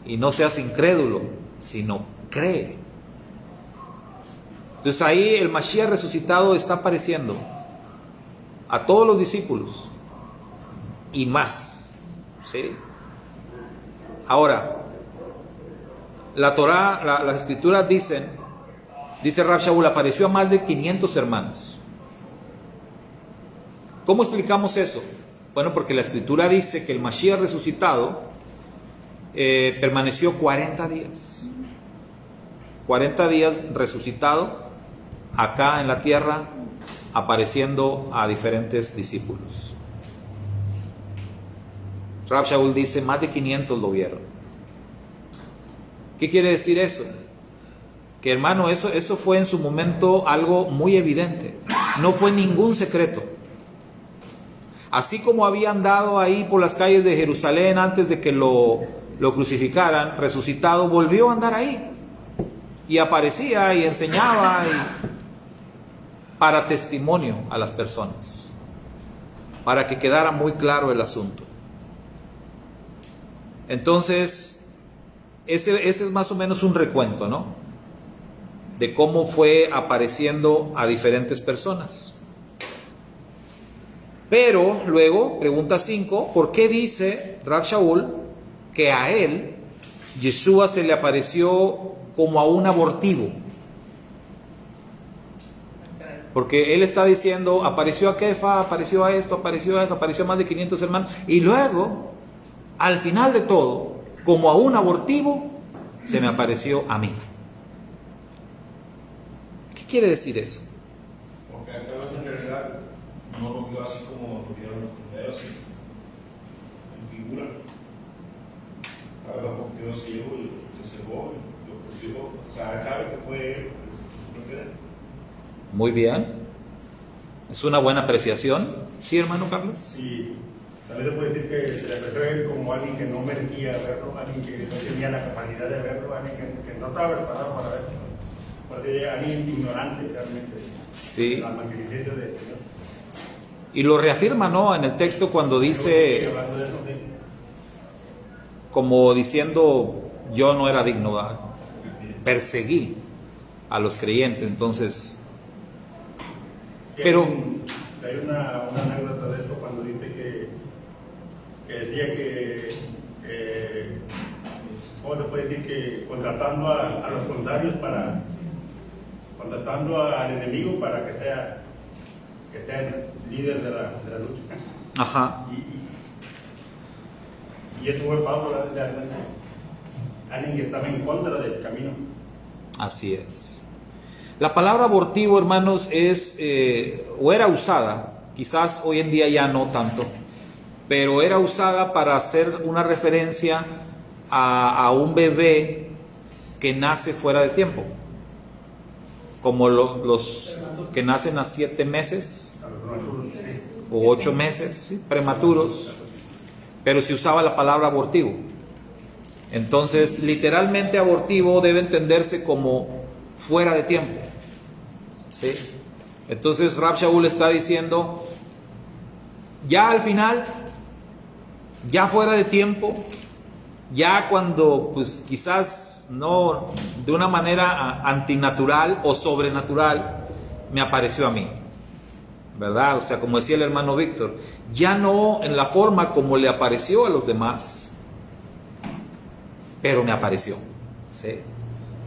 Y no seas incrédulo, sino cree. Entonces ahí el Mashiach resucitado está apareciendo a todos los discípulos y más, ¿sí? Ahora, la Torah, las escrituras dicen, dice Rav Shaul, apareció a más de 500 hermanos. ¿Cómo explicamos eso? Bueno, porque la escritura dice que el Mashiach resucitado permaneció 40 días. 40 días resucitado acá en la tierra, apareciendo a diferentes discípulos. Rav Shaul dice, más de 500 lo vieron. ¿Qué quiere decir eso? Que hermano, eso fue en su momento algo muy evidente. No fue ningún secreto. Así como había andado ahí por las calles de Jerusalén antes de que lo crucificaran, resucitado, volvió a andar ahí. Y aparecía y enseñaba para testimonio a las personas, para que quedara muy claro el asunto. Entonces, ese es más o menos un recuento, ¿no? De cómo fue apareciendo a diferentes personas. Pero luego, pregunta 5, ¿por qué dice Rav Shaul que a él, Yeshua, se le apareció como a un abortivo? Porque él está diciendo, apareció a Kefa, apareció a esto, apareció a más de 500 hermanos, y luego, al final de todo, como a un abortivo, se me apareció a mí. ¿Qué quiere decir eso? Porque acá en realidad no lo vio así como lo vieron los primeros, en figura. Acá lo cogió ciego y se cegó, lo crucificó. O sea, sabe que fue él, su presidente. Muy bien. Es una buena apreciación. ¿Sí, hermano Carlos? Sí, también se puede decir que se le refiere como alguien que no merecía verlo, alguien que no tenía la capacidad de verlo, alguien que no estaba preparado para verlo, porque alguien ignorante realmente. Sí. La magnificencia del Señor. Y lo reafirma, ¿no? En el texto cuando dice, Hablando de eso, como diciendo, yo no era digno, ¿verdad? Perseguí a los creyentes, entonces... Pero hay una anécdota de esto cuando dice que decía que ¿cómo se puede decir? Que contratando a los contrarios contratando al enemigo para que sea el líder de la lucha. ajá, Y eso fue Pablo, realmente alguien que estaba en contra del camino. así es. La palabra abortivo, hermanos, es o era usada, quizás hoy en día ya no tanto, pero era usada para hacer una referencia a un bebé que nace fuera de tiempo, como los que nacen a 7 meses o 8 meses, ¿sí? Prematuros, pero se usaba la palabra abortivo. Entonces, literalmente abortivo debe entenderse como fuera de tiempo, ¿sí? Entonces Rav Shaul está diciendo, ya al final, ya fuera de tiempo, Ya cuando, pues quizás no de una manera antinatural o sobrenatural, me apareció a mí, ¿verdad? O sea, como decía el hermano Víctor, ya no en la forma como le apareció a los demás, pero me apareció, ¿sí?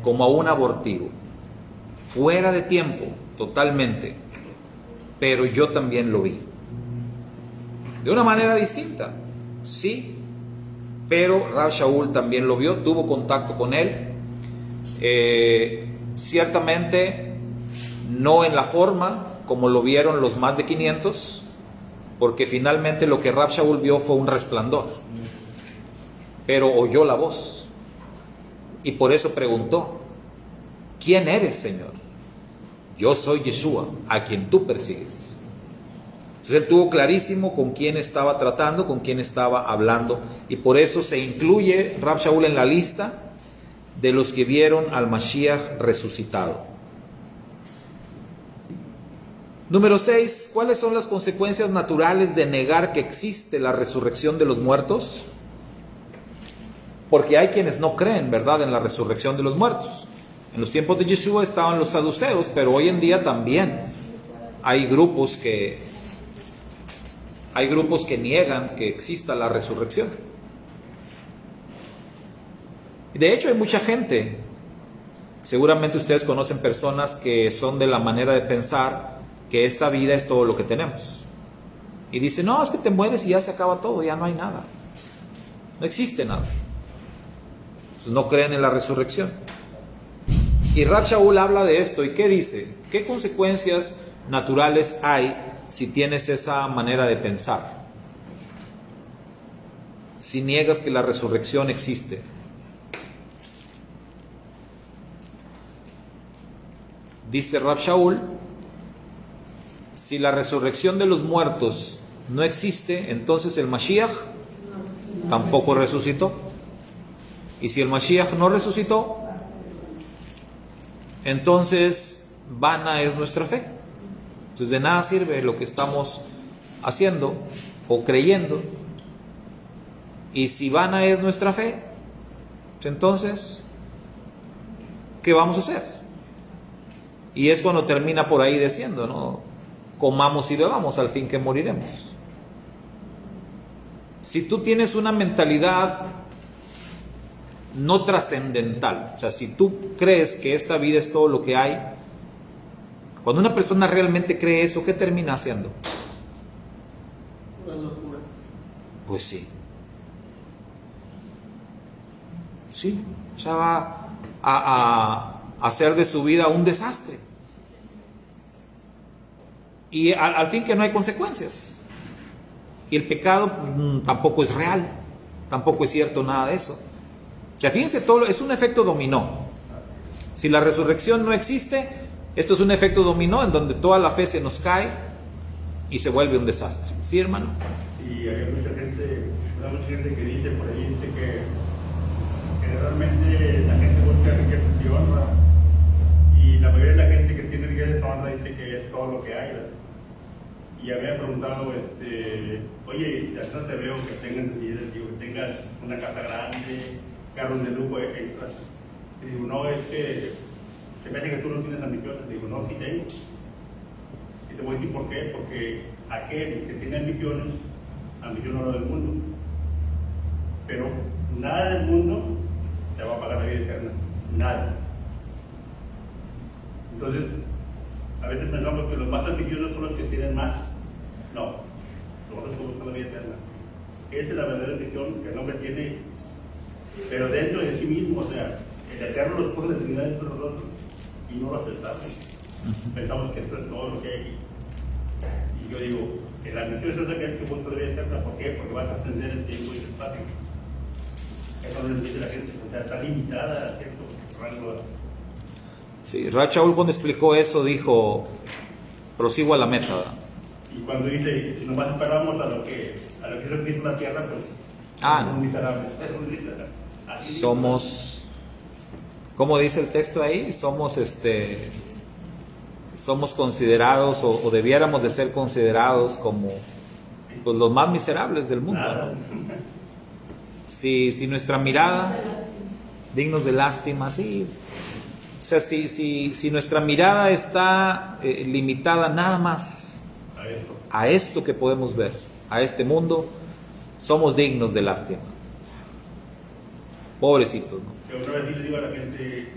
Como a un abortivo, fuera de tiempo, totalmente, pero yo también lo vi, de una manera distinta, sí, pero Rab Shaul también lo vio, tuvo contacto con él, ciertamente no en la forma como lo vieron los más de 500, porque finalmente lo que Rab Shaul vio fue un resplandor, pero oyó la voz y por eso preguntó: ¿quién eres, Señor? Yo soy Yeshua, a quien tú persigues. Entonces él tuvo clarísimo con quién estaba tratando, con quién estaba hablando, y por eso se incluye Rab Shaul en la lista de los que vieron al Mashiach resucitado. Número 6. ¿Cuáles son las consecuencias naturales de negar que existe la resurrección de los muertos? Porque hay quienes no creen, ¿verdad?, en la resurrección de los muertos. En los tiempos de Yeshua estaban los saduceos, pero hoy en día también hay grupos que niegan que exista la resurrección. Y de hecho hay mucha gente, seguramente ustedes conocen personas que son de la manera de pensar que esta vida es todo lo que tenemos. Y dicen: no, es que te mueres y ya se acaba todo, ya no hay nada. No existe nada. Entonces no creen en la resurrección. Y Rab Shaul habla de esto. ¿Y qué dice? ¿Qué consecuencias naturales hay si tienes esa manera de pensar? Si niegas que la resurrección existe. Dice Rab Shaul: si la resurrección de los muertos no existe, entonces el Mashiach tampoco resucitó. Y si el Mashiach no resucitó, entonces vana es nuestra fe. Entonces de nada sirve lo que estamos haciendo o creyendo. Y si vana es nuestra fe, entonces, ¿qué vamos a hacer? Y es cuando termina por ahí diciendo, ¿no? Comamos y bebamos, al fin que moriremos. Si tú tienes una mentalidad no trascendental, o sea, si tú crees que esta vida es todo lo que hay, cuando una persona realmente cree eso, ¿qué termina haciendo? Una locura. Pues sí. Sí, o sea, va a hacer de su vida un desastre. Y al fin que no hay consecuencias. Y el pecado tampoco es real, tampoco es cierto nada de eso. O sea, fíjense, todo es un efecto dominó. Si la resurrección no existe, esto es un efecto dominó en donde toda la fe se nos cae y se vuelve un desastre. ¿Sí, hermano? Sí, hay mucha gente que dice por ahí, dice que realmente la gente busca riqueza y honra, y la mayoría de la gente que tiene riqueza y honra dice que es todo lo que hay, ¿verdad? Y a mí me han preguntado, oye, ya no te veo que tengas una casa grande, carros de lujo extras. Y digo, no, es que se me hace que tú no tienes ambiciones. Digo, no, sí tengo. Y te voy a decir por qué. Porque aquel que tiene ambiciones, ambiciona lo del mundo. Pero nada del mundo te va a pagar la vida eterna. Nada. Entonces, a veces pensamos que los más ambiciosos son los que tienen más. No, son los que buscan la vida eterna. Esa es la verdadera ambición que el hombre tiene, pero dentro de sí mismo. O sea, el eterno los pone la eternidad dentro de nosotros y no lo aceptamos. Pensamos que eso es todo lo que hay. Y yo digo, el ambicioso es aquel que busca la vida eterna. ¿Por qué? Porque va a trascender el tiempo y el espacio. Eso no dice la gente, o sea, está limitada a cierto rango. Sí, Rab Shaul cuando explicó eso dijo: prosigo a la meta, ¿verdad? Y cuando dice que si nomás esperamos a lo que se empieza en la tierra, pues somos miserables. Así Somos, ¿cómo dice el texto ahí? Somos considerados o debiéramos de ser considerados como pues, los más miserables del mundo, ¿no? Si nuestra mirada, dignos de lástima, sí. O sea, si nuestra mirada está limitada nada más a esto que podemos ver, a este mundo, somos dignos de lástima. Pobrecitos, ¿no? Que otra vez le digo a la gente,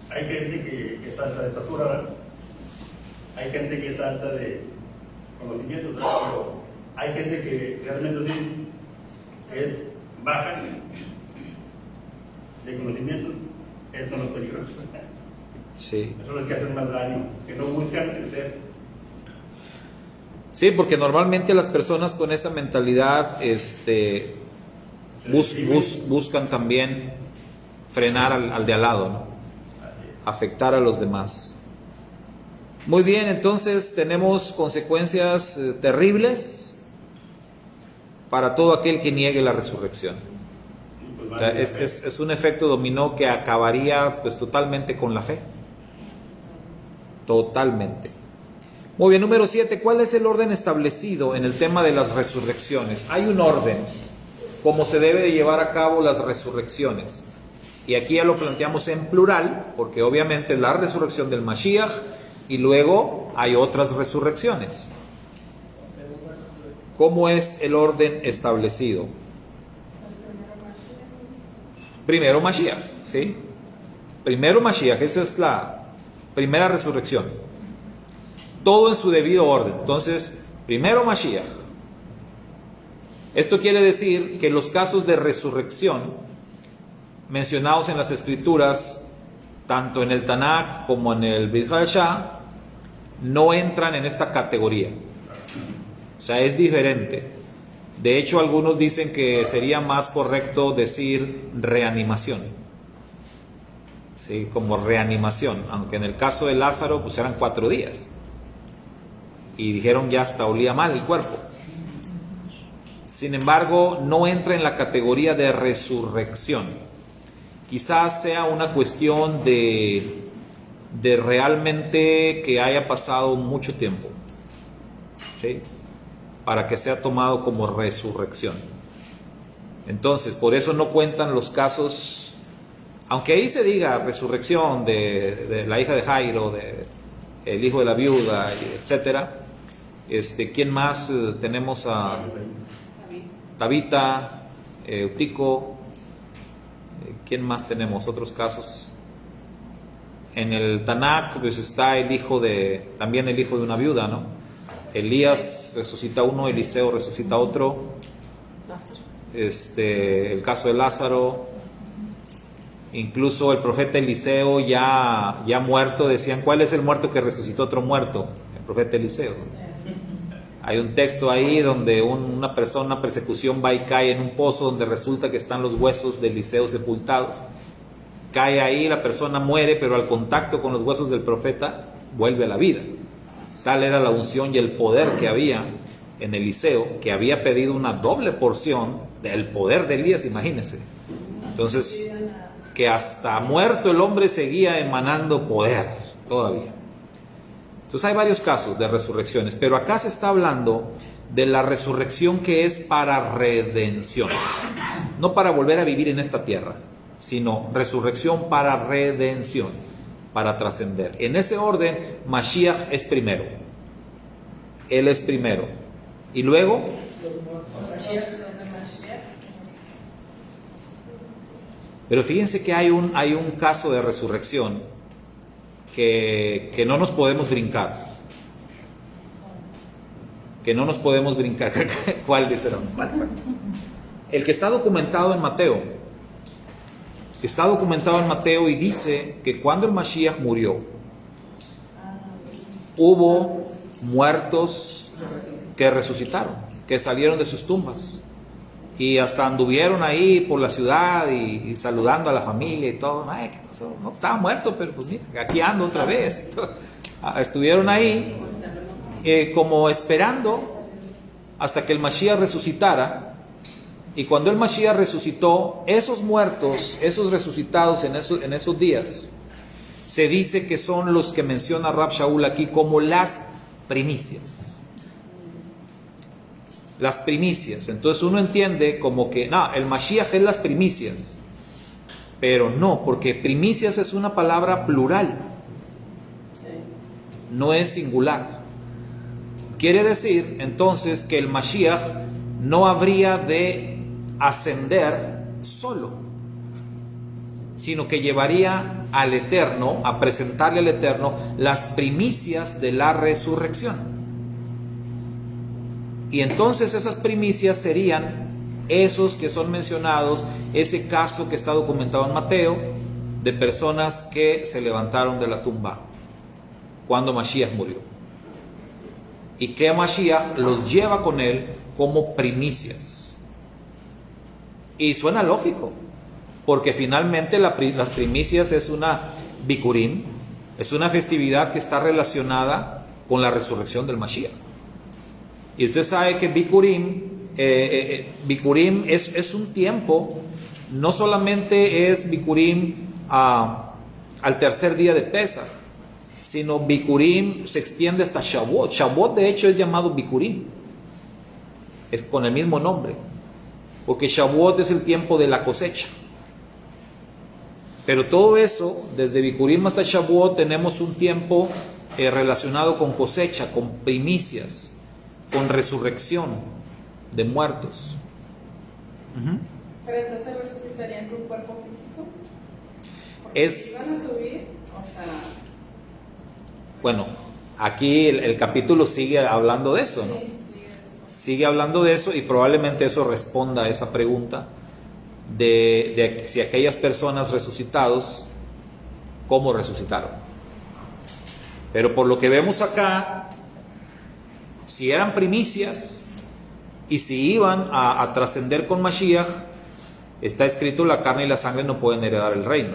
hay gente que es alta de estatura, ¿verdad? Hay gente que es alta de conocimientos, ¿verdad? Pero hay gente que realmente sí es baja de conocimientos. Esos son los peligrosos. Sí. Esos son los que hacen más daño, que no buscan crecer. Sí, porque normalmente las personas con esa mentalidad buscan también frenar al de al lado, ¿no? Afectar a los demás. Muy bien, entonces tenemos consecuencias terribles para todo aquel que niegue la resurrección. O sea, es un efecto dominó que acabaría pues totalmente con la fe. Totalmente. Muy bien, número 7. ¿Cuál es el orden establecido en el tema de las resurrecciones? Hay un orden, como se debe de llevar a cabo las resurrecciones. Y aquí ya lo planteamos en plural, porque obviamente es la resurrección del Mashiach y luego hay otras resurrecciones. ¿Cómo es el orden establecido? Primero Mashiach, ¿sí? Primero Mashiach, esa es la primera resurrección. Todo en su debido orden. Entonces, primero Mashiach. Esto quiere decir que los casos de resurrección mencionados en las Escrituras, tanto en el Tanakh como en el Brit Hadashah, no entran en esta categoría. O sea, es diferente. De hecho, algunos dicen que sería más correcto decir reanimación. Sí, como reanimación, aunque en el caso de Lázaro pues eran 4 días. Y dijeron ya hasta olía mal el cuerpo. Sin embargo, no entra en la categoría de resurrección. Quizás sea una cuestión de realmente que haya pasado mucho tiempo, ¿sí? Para que sea tomado como resurrección. Entonces, por eso no cuentan los casos, aunque ahí se diga resurrección de la hija de Jairo, de el hijo de la viuda, etcétera. ¿Quién más? Tenemos a Tabita, Eutico. ¿Quién más tenemos? Otros casos. En el Tanakh pues está también el hijo de una viuda, ¿no? Elías resucita uno, Eliseo resucita otro. El caso de Lázaro. Incluso el profeta Eliseo ya muerto, decían, ¿cuál es el muerto que resucitó otro muerto? El profeta Eliseo. Hay un texto ahí donde una persecución va y cae en un pozo donde resulta que están los huesos de Eliseo sepultados. Cae ahí, la persona muere, pero al contacto con los huesos del profeta vuelve a la vida. Tal era la unción y el poder que había en Eliseo, que había pedido una doble porción del poder de Elías, imagínense. Entonces, que hasta muerto el hombre seguía emanando poder todavía. Entonces hay varios casos de resurrecciones, pero acá se está hablando de la resurrección que es para redención, no para volver a vivir en esta tierra, sino resurrección para redención, para trascender. En ese orden, Mashiach es primero. Él es primero. Y luego, pero fíjense que hay un caso de resurrección que no nos podemos brincar. Que no nos podemos brincar. ¿Cuál dice? El que está documentado en Mateo. Está documentado en Mateo y dice que cuando el Mashiach murió, hubo muertos que resucitaron, que salieron de sus tumbas. Y hasta anduvieron ahí por la ciudad y saludando a la familia y todo. Ay, ¿qué pasó? No, estaba muerto, pero pues mira, aquí ando otra vez. Estuvieron ahí como esperando hasta que el Mashiach resucitara. Y cuando el Mashiach resucitó, esos muertos, esos resucitados en esos días, se dice que son los que menciona Rab Shaul aquí como las primicias. las primicias. Entonces uno entiende como que, no, el Mashiach es las primicias. Pero no, porque primicias es una palabra plural, no es singular. Quiere decir entonces que el Mashiach no habría de ascender solo, sino que llevaría al Eterno, a presentarle al Eterno las primicias de la resurrección. Y entonces esas primicias serían esos que son mencionados, ese caso que está documentado en Mateo, de personas que se levantaron de la tumba cuando Mashiach murió. Y que Mashiach los lleva con él como primicias. Y suena lógico, porque finalmente las primicias es una Bikurim, es una festividad que está relacionada con la resurrección del Mashiach. Y usted sabe que Bikurim es un tiempo, no solamente es Bikurim al tercer día de Pesach, sino Bikurim se extiende hasta Shavuot. Shavuot de hecho es llamado Bikurim, es con el mismo nombre, porque Shavuot es el tiempo de la cosecha. Pero todo eso, desde Bikurim hasta Shavuot, tenemos un tiempo relacionado con cosecha, con primicias, con resurrección de muertos. Pero entonces resucitarían con cuerpo físico. Es, Van a subir, o sea. bueno, aquí el capítulo sigue hablando de eso, ¿no? Sigue hablando de eso y probablemente eso responda a esa pregunta de si aquellas personas resucitados, ¿cómo resucitaron? Pero por lo que vemos acá, si eran primicias y si iban a trascender con Mashiach, está escrito: la carne y la sangre no pueden heredar el reino.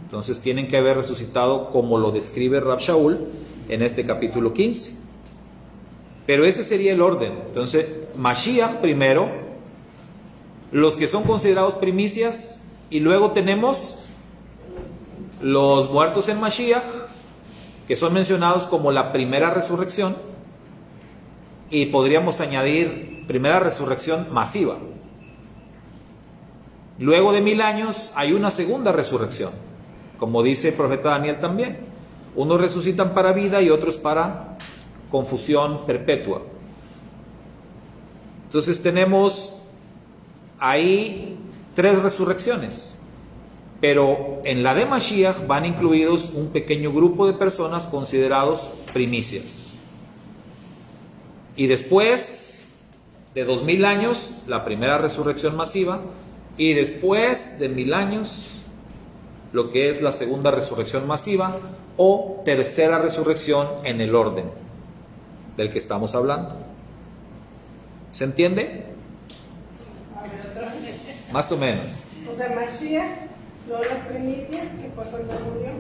Entonces tienen que haber resucitado como lo describe Rab Shaul en este capítulo 15. Pero ese sería el orden. Entonces Mashiach primero, los que son considerados primicias, y luego tenemos los muertos en Mashiach, que son mencionados como la primera resurrección, y podríamos añadir primera resurrección masiva. Luego de 1000 años hay una segunda resurrección, como dice el profeta Daniel también. Unos resucitan para vida y otros para confusión perpetua. Entonces tenemos ahí 3 resurrecciones, pero en la de Mashiach van incluidos un pequeño grupo de personas considerados primicias. Y después de 2000 años, la primera resurrección masiva, y después de 1000 años, lo que es la segunda resurrección masiva o tercera resurrección en el orden del que estamos hablando. ¿Se entiende? Más o menos. O sea, Mashiach, luego las primicias, que fue cuando murió.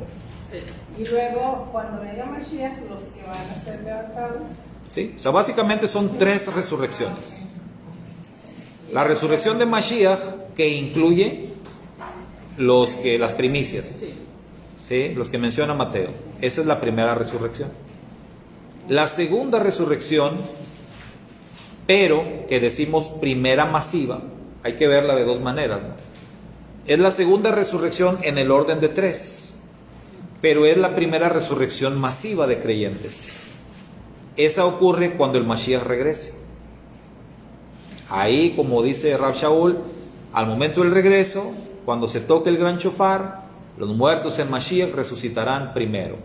Sí. Y luego, cuando venga Mashiach, los que van a ser levantados. ¿Sí? O sea, básicamente son 3 resurrecciones. La resurrección de Mashiach, que incluye las primicias, ¿sí? Los que menciona Mateo. Esa es la primera resurrección. La segunda resurrección, pero que decimos primera masiva, hay que verla de 2 maneras, ¿no? Es la segunda resurrección en el orden de 3, pero es la primera resurrección masiva de creyentes. Esa ocurre cuando el Mashiach regrese. Ahí, como dice Rab Shaul, al momento del regreso, cuando se toque el gran shofar, los muertos en Mashiach resucitarán primero.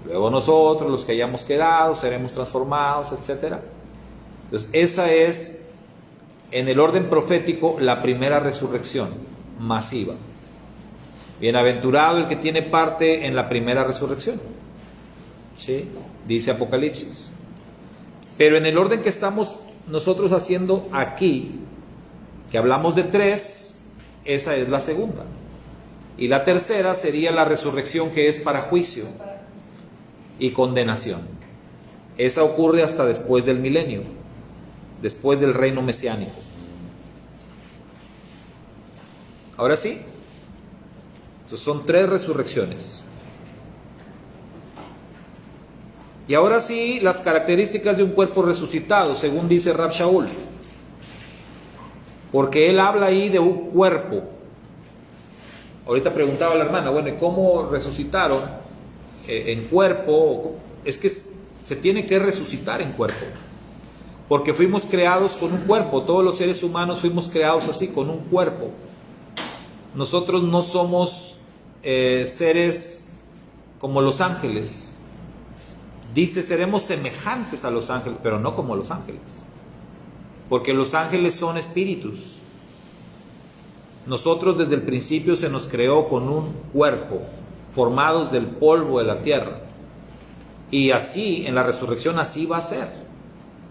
Luego nosotros, los que hayamos quedado, seremos transformados, etc. Entonces, esa es, en el orden profético, la primera resurrección masiva. Bienaventurado el que tiene parte en la primera resurrección, ¿sí? Dice Apocalipsis. Pero en el orden que estamos nosotros haciendo aquí, que hablamos de 3, esa es la segunda. Y la tercera sería la resurrección, que es para juicio y condenación. Esa ocurre hasta después del milenio, después del reino mesiánico. Ahora sí, son 3 resurrecciones. Y ahora sí, las características de un cuerpo resucitado, según dice Rab Shaul. Porque él habla ahí de un cuerpo. Ahorita preguntaba la hermana, bueno, ¿y cómo resucitaron en cuerpo? Es que se tiene que resucitar en cuerpo. Porque fuimos creados con un cuerpo. Todos los seres humanos fuimos creados así, con un cuerpo. Nosotros no somos seres como los ángeles. Dice, seremos semejantes a los ángeles, pero no como los ángeles. Porque los ángeles son espíritus. Nosotros desde el principio se nos creó con un cuerpo, formados del polvo de la tierra. Y así, en la resurrección, así va a ser.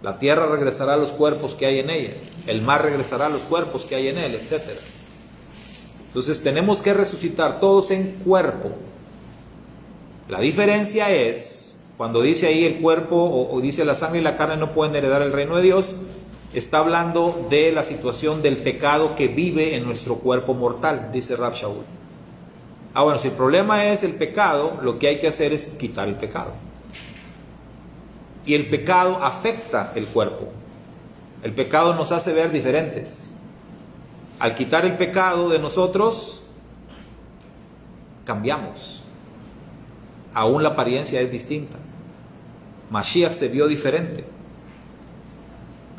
La tierra regresará a los cuerpos que hay en ella. El mar regresará a los cuerpos que hay en él, etc. Entonces tenemos que resucitar todos en cuerpo. La diferencia es, cuando dice ahí el cuerpo, o dice la sangre y la carne no pueden heredar el reino de Dios, está hablando de la situación del pecado que vive en nuestro cuerpo mortal, dice Rab Shaul. Bueno, si el problema es el pecado, lo que hay que hacer es quitar el pecado. Y el pecado afecta el cuerpo. El pecado nos hace ver diferentes. Al quitar el pecado de nosotros, cambiamos. Aún la apariencia es distinta. Mashiach se vio diferente.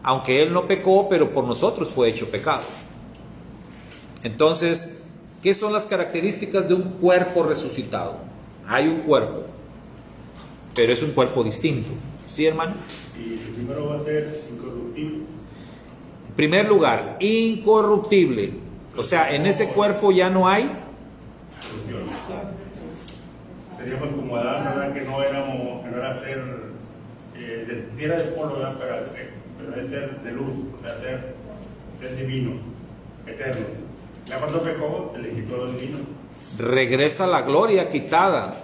Aunque él no pecó, pero por nosotros fue hecho pecado. Entonces, ¿qué son las características de un cuerpo resucitado? Hay un cuerpo, pero es un cuerpo distinto. ¿Sí, hermano? Y el primero va a ser incorruptible. En primer lugar, incorruptible. O sea, en ese cuerpo ya no hay. Seríamos como Adán, ¿verdad? Que no era ser tierra de polvo, ¿verdad? Pero es ser de luz, o sea, ser divino, eterno. Ya cuando pecó, se le quitó lo divino. Regresa la gloria quitada.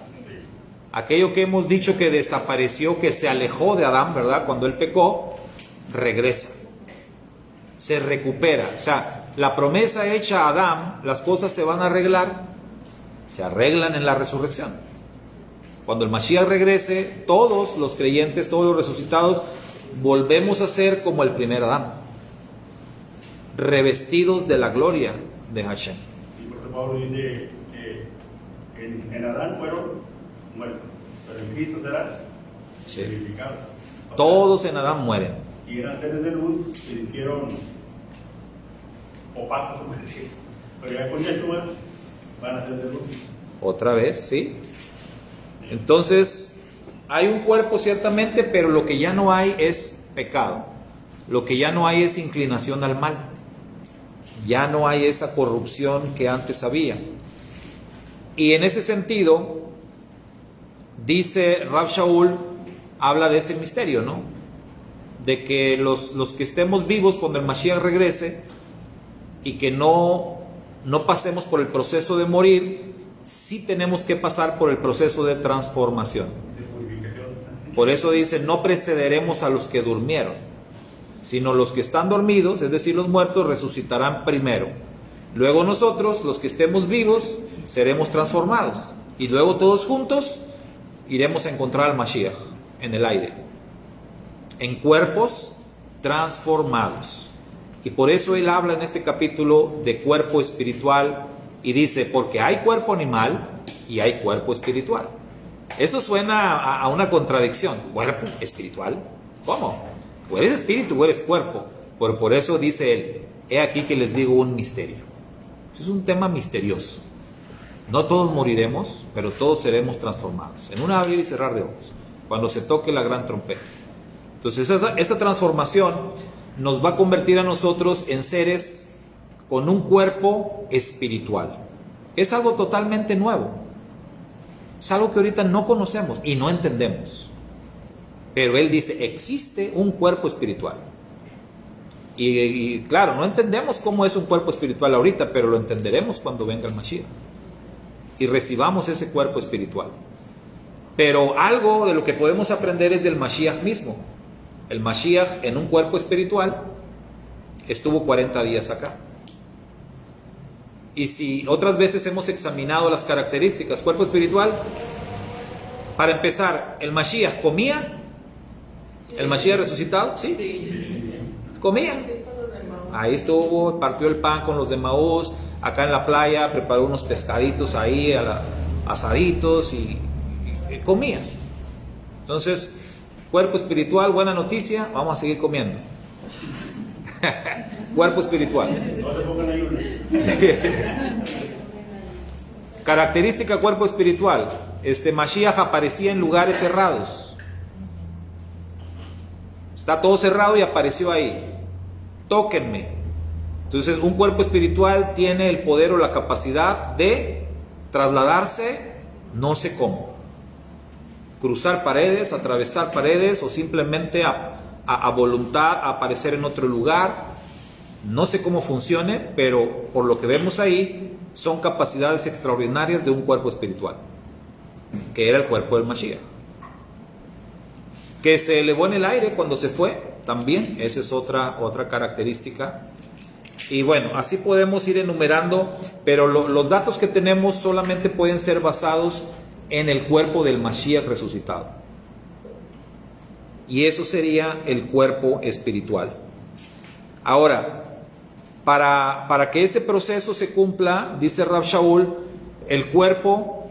Aquello que hemos dicho que desapareció, que se alejó de Adán, ¿verdad? Cuando él pecó, regresa. Se recupera. O sea, la promesa hecha a Adán, las cosas se van a arreglar, se arreglan en la resurrección. Cuando el Mashiach regrese, todos los creyentes, todos los resucitados, volvemos a ser como el primer Adán, revestidos de la gloria de Hashem. Y por eso Pablo dice, en Adán fueron muertos, pero en Cristo serán vivificados. Todos en Adán mueren. Y eran seres de luz que se hicieron opacos, como decir. Pero ya con Yeshua van a ser de luz. Otra vez, ¿sí? Entonces, hay un cuerpo ciertamente, pero lo que ya no hay es pecado. Lo que ya no hay es inclinación al mal. Ya no hay esa corrupción que antes había. Y en ese sentido, dice Rab Shaul, habla de ese misterio, ¿no? De que los que estemos vivos cuando el Mashiach regrese y que no pasemos por el proceso de morir, sí tenemos que pasar por el proceso de transformación. Por eso dice, no precederemos a los que durmieron, sino los que están dormidos, es decir, los muertos, resucitarán primero. Luego nosotros, los que estemos vivos, seremos transformados. Y luego todos juntos iremos a encontrar al Mashiach en el aire, en cuerpos transformados. Y por eso él habla en este capítulo de cuerpo espiritual y dice, porque hay cuerpo animal y hay cuerpo espiritual. Eso suena a una contradicción. ¿Cuerpo espiritual? ¿Cómo? O eres espíritu o eres cuerpo. Pero por eso dice él, he aquí que les digo un misterio. Es un tema misterioso. No todos moriremos, pero todos seremos transformados. En un abrir y cerrar de ojos, cuando se toque la gran trompeta. Entonces esta transformación nos va a convertir a nosotros en seres con un cuerpo espiritual. Es algo totalmente nuevo. Es algo que ahorita no conocemos y no entendemos. Pero él dice, existe un cuerpo espiritual. Y claro, no entendemos cómo es un cuerpo espiritual ahorita, pero lo entenderemos cuando venga el Mashiach. Y recibamos ese cuerpo espiritual. Pero algo de lo que podemos aprender es del Mashiach mismo. El Mashiach en un cuerpo espiritual estuvo 40 días acá. Y si otras veces hemos examinado las características, cuerpo espiritual, para empezar, el Mashiach comía ¿El Mashiach resucitado? Sí. Comían. Ahí estuvo, partió el pan con los de Maús, acá en la playa preparó unos pescaditos ahí, asaditos y comían. Entonces, cuerpo espiritual, buena noticia, vamos a seguir comiendo. Cuerpo espiritual. No se pongan ahí una. Característica cuerpo espiritual. Mashiach aparecía en lugares cerrados. Está todo cerrado y apareció ahí. Tóquenme. Entonces, un cuerpo espiritual tiene el poder o la capacidad de trasladarse, no sé cómo. Cruzar paredes, atravesar paredes o simplemente a voluntad aparecer en otro lugar. No sé cómo funcione, pero por lo que vemos ahí, son capacidades extraordinarias de un cuerpo espiritual, que era el cuerpo del Mashiach. Que se elevó en el aire cuando se fue, también, esa es otra característica. Y bueno, así podemos ir enumerando, pero los datos que tenemos solamente pueden ser basados en el cuerpo del Mashiach resucitado. Y eso sería el cuerpo espiritual. Ahora, para que ese proceso se cumpla, dice Rav Shaul, el cuerpo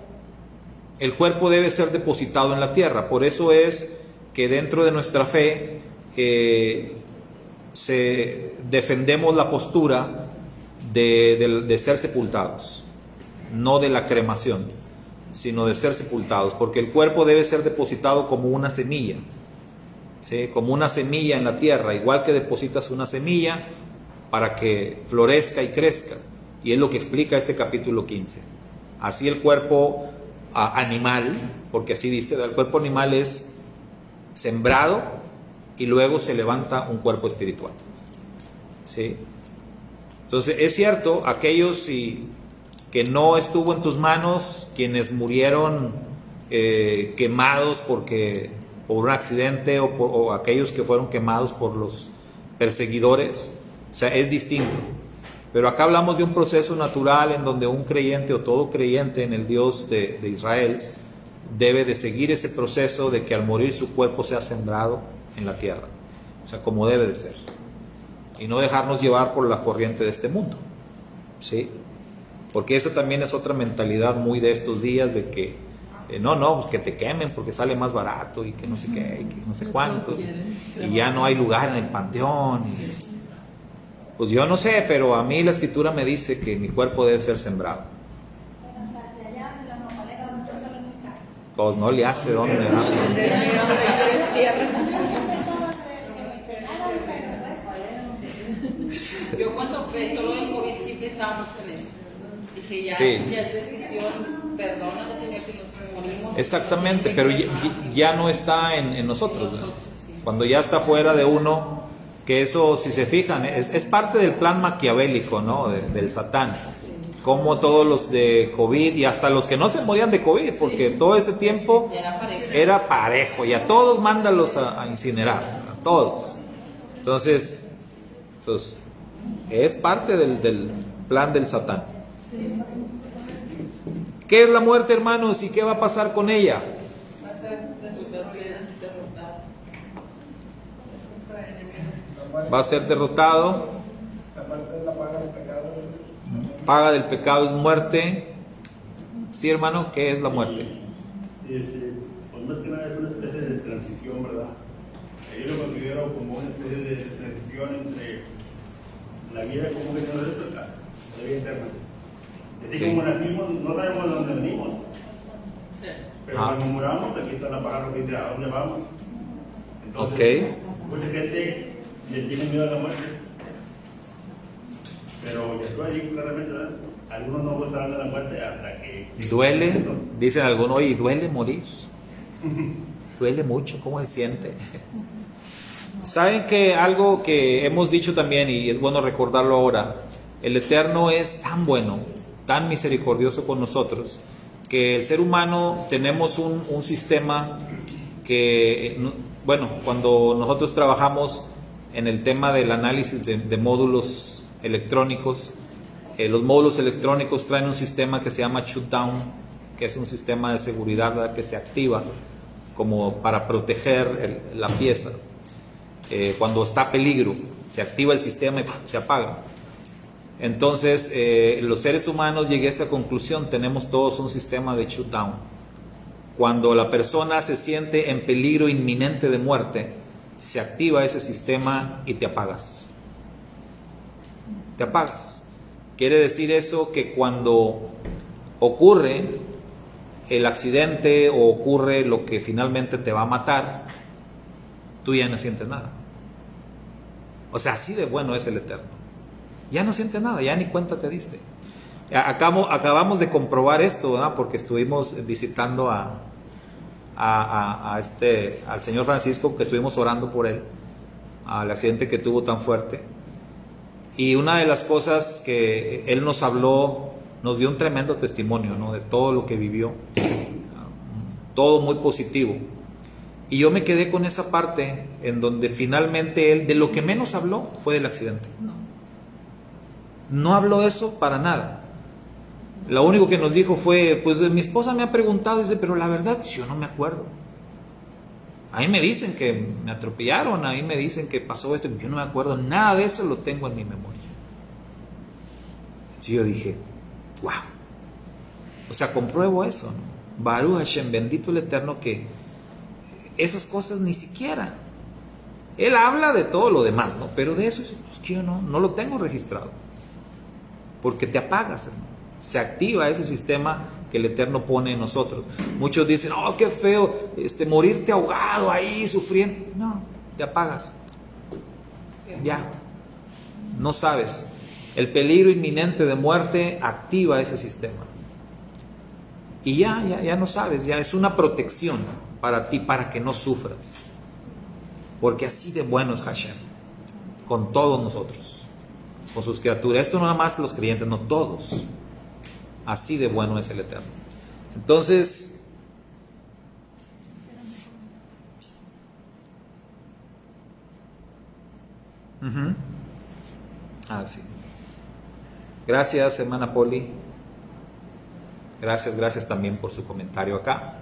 debe ser depositado en la tierra. Por eso es que dentro de nuestra fe defendemos la postura de ser sepultados, no de la cremación, sino de ser sepultados, porque el cuerpo debe ser depositado como una semilla, ¿sí? Como una semilla en la tierra, igual que depositas una semilla para que florezca y crezca, y es lo que explica este capítulo 15. Así el cuerpo animal, porque así dice, el cuerpo animal es sembrado y luego se levanta un cuerpo espiritual, ¿sí? Entonces es cierto, aquellos que no estuvo en tus manos, quienes murieron quemados por un accidente, o aquellos que fueron quemados por los perseguidores, o sea, es distinto. Pero acá hablamos de un proceso natural en donde un creyente o todo creyente en el Dios de Israel debe de seguir ese proceso de que al morir su cuerpo sea sembrado en la tierra, o sea, como debe de ser, y no dejarnos llevar por la corriente de este mundo, ¿sí? Porque esa también es otra mentalidad muy de estos días, de que pues que te quemen porque sale más barato y que no sé qué, y que no sé cuánto, y ya no hay lugar en el panteón, pues yo no sé, pero a mí la escritura me dice que mi cuerpo debe ser sembrado. Pues no le hace donde va. Yo cuando empezó lo del COVID sí pensaba mucho en eso. Dije, ya es decisión, perdónanos, Señor, que nos morimos. Exactamente, pero ya no está en nosotros, ¿no? Sí. Cuando ya está fuera de uno, que eso, si se fijan, es parte del plan maquiavélico, ¿no? Del Satán. Como todos los de COVID y hasta los que no se morían de COVID, porque todo ese tiempo era parejo, y a todos mándalos a incinerar, a todos. Entonces, pues es parte del plan del Satán. ¿Qué es la muerte, hermanos? ¿Y qué va a pasar con ella? Va a ser derrotado. Paga del pecado es muerte. Sí, hermano, ¿qué es la muerte? Pues más que nada es una especie de transición, ¿verdad? Yo lo considero como una especie de transición entre la vida como que no es la vida eterna. Así como nacimos, no sabemos de dónde venimos. Pero cuando muramos, aquí está la palabra que dice a dónde vamos. Entonces, mucha gente le tiene miedo a la muerte. Pero ya estoy ahí claramente, ¿verdad? Algunos no gustarán de la muerte hasta que... Duele, dicen algunos, oye, duele morir. Duele mucho, ¿cómo se siente? Saben que algo que hemos dicho también, y es bueno recordarlo ahora, el Eterno es tan bueno, tan misericordioso con nosotros, que el ser humano tenemos un sistema que, bueno, cuando nosotros trabajamos en el tema del análisis de módulos electrónicos, los módulos electrónicos traen un sistema que se llama shutdown, que es un sistema de seguridad, ¿verdad?, que se activa como para proteger la pieza. cuando está peligro, se activa el sistema y se apaga. Entonces, los seres humanos llegué a esa conclusión, tenemos todos un sistema de shutdown. Cuando la persona se siente en peligro inminente de muerte, se activa ese sistema y te apagas. Te apagas. Quiere decir eso que cuando ocurre el accidente o ocurre lo que finalmente te va a matar, tú ya no sientes nada. O sea, así de bueno es el Eterno. Ya no sientes nada, ya ni cuenta te diste. Acabamos de comprobar esto, ¿verdad? Porque estuvimos visitando al señor Francisco, que estuvimos orando por él, al accidente que tuvo tan fuerte. Y una de las cosas que él nos habló, nos dio un tremendo testimonio, ¿no? De todo lo que vivió, todo muy positivo. Y yo me quedé con esa parte en donde finalmente él, de lo que menos habló fue del accidente. No habló eso para nada. Lo único que nos dijo fue, pues mi esposa me ha preguntado, dice, pero la verdad yo no me acuerdo. Ahí me dicen que me atropellaron, ahí me dicen que pasó esto, yo no me acuerdo, nada de eso lo tengo en mi memoria. Entonces yo dije, wow. O sea, compruebo eso, ¿no? Baruch Hashem, bendito el Eterno, que esas cosas ni siquiera. Él habla de todo lo demás, ¿no? Pero de eso, pues, que yo no lo tengo registrado. Porque te apagas, hermano. Se activa ese sistema que el Eterno pone en nosotros. Muchos dicen, oh, qué feo, morirte ahogado ahí, sufriendo. No, te apagas. Ya, no sabes. El peligro inminente de muerte activa ese sistema. Y ya no sabes, ya es una protección para ti, para que no sufras. Porque así de bueno es Hashem, con todos nosotros, con sus criaturas. Esto no nada más los creyentes, no todos. Así de bueno es el Eterno. Entonces, sí. Gracias, hermana Poli. Gracias también por su comentario acá.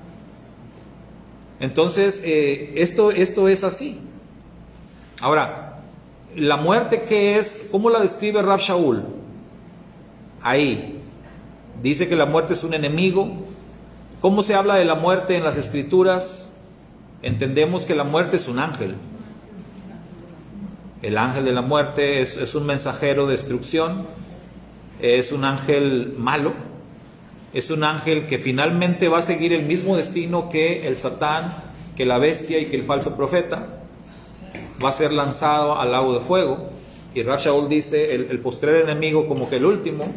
Entonces, esto es así. Ahora, la muerte, ¿qué es? ¿Cómo la describe Rav Shaul? Ahí dice que la muerte es un enemigo. ¿Cómo se habla de la muerte en las Escrituras? Entendemos que la muerte es un ángel. El ángel de la muerte es un mensajero de destrucción, es un ángel malo, es un ángel que finalmente va a seguir el mismo destino que el Satán, que la bestia y que el falso profeta. Va a ser lanzado al lago de fuego. Y Rav Shaul dice, el postrer enemigo, como que el último,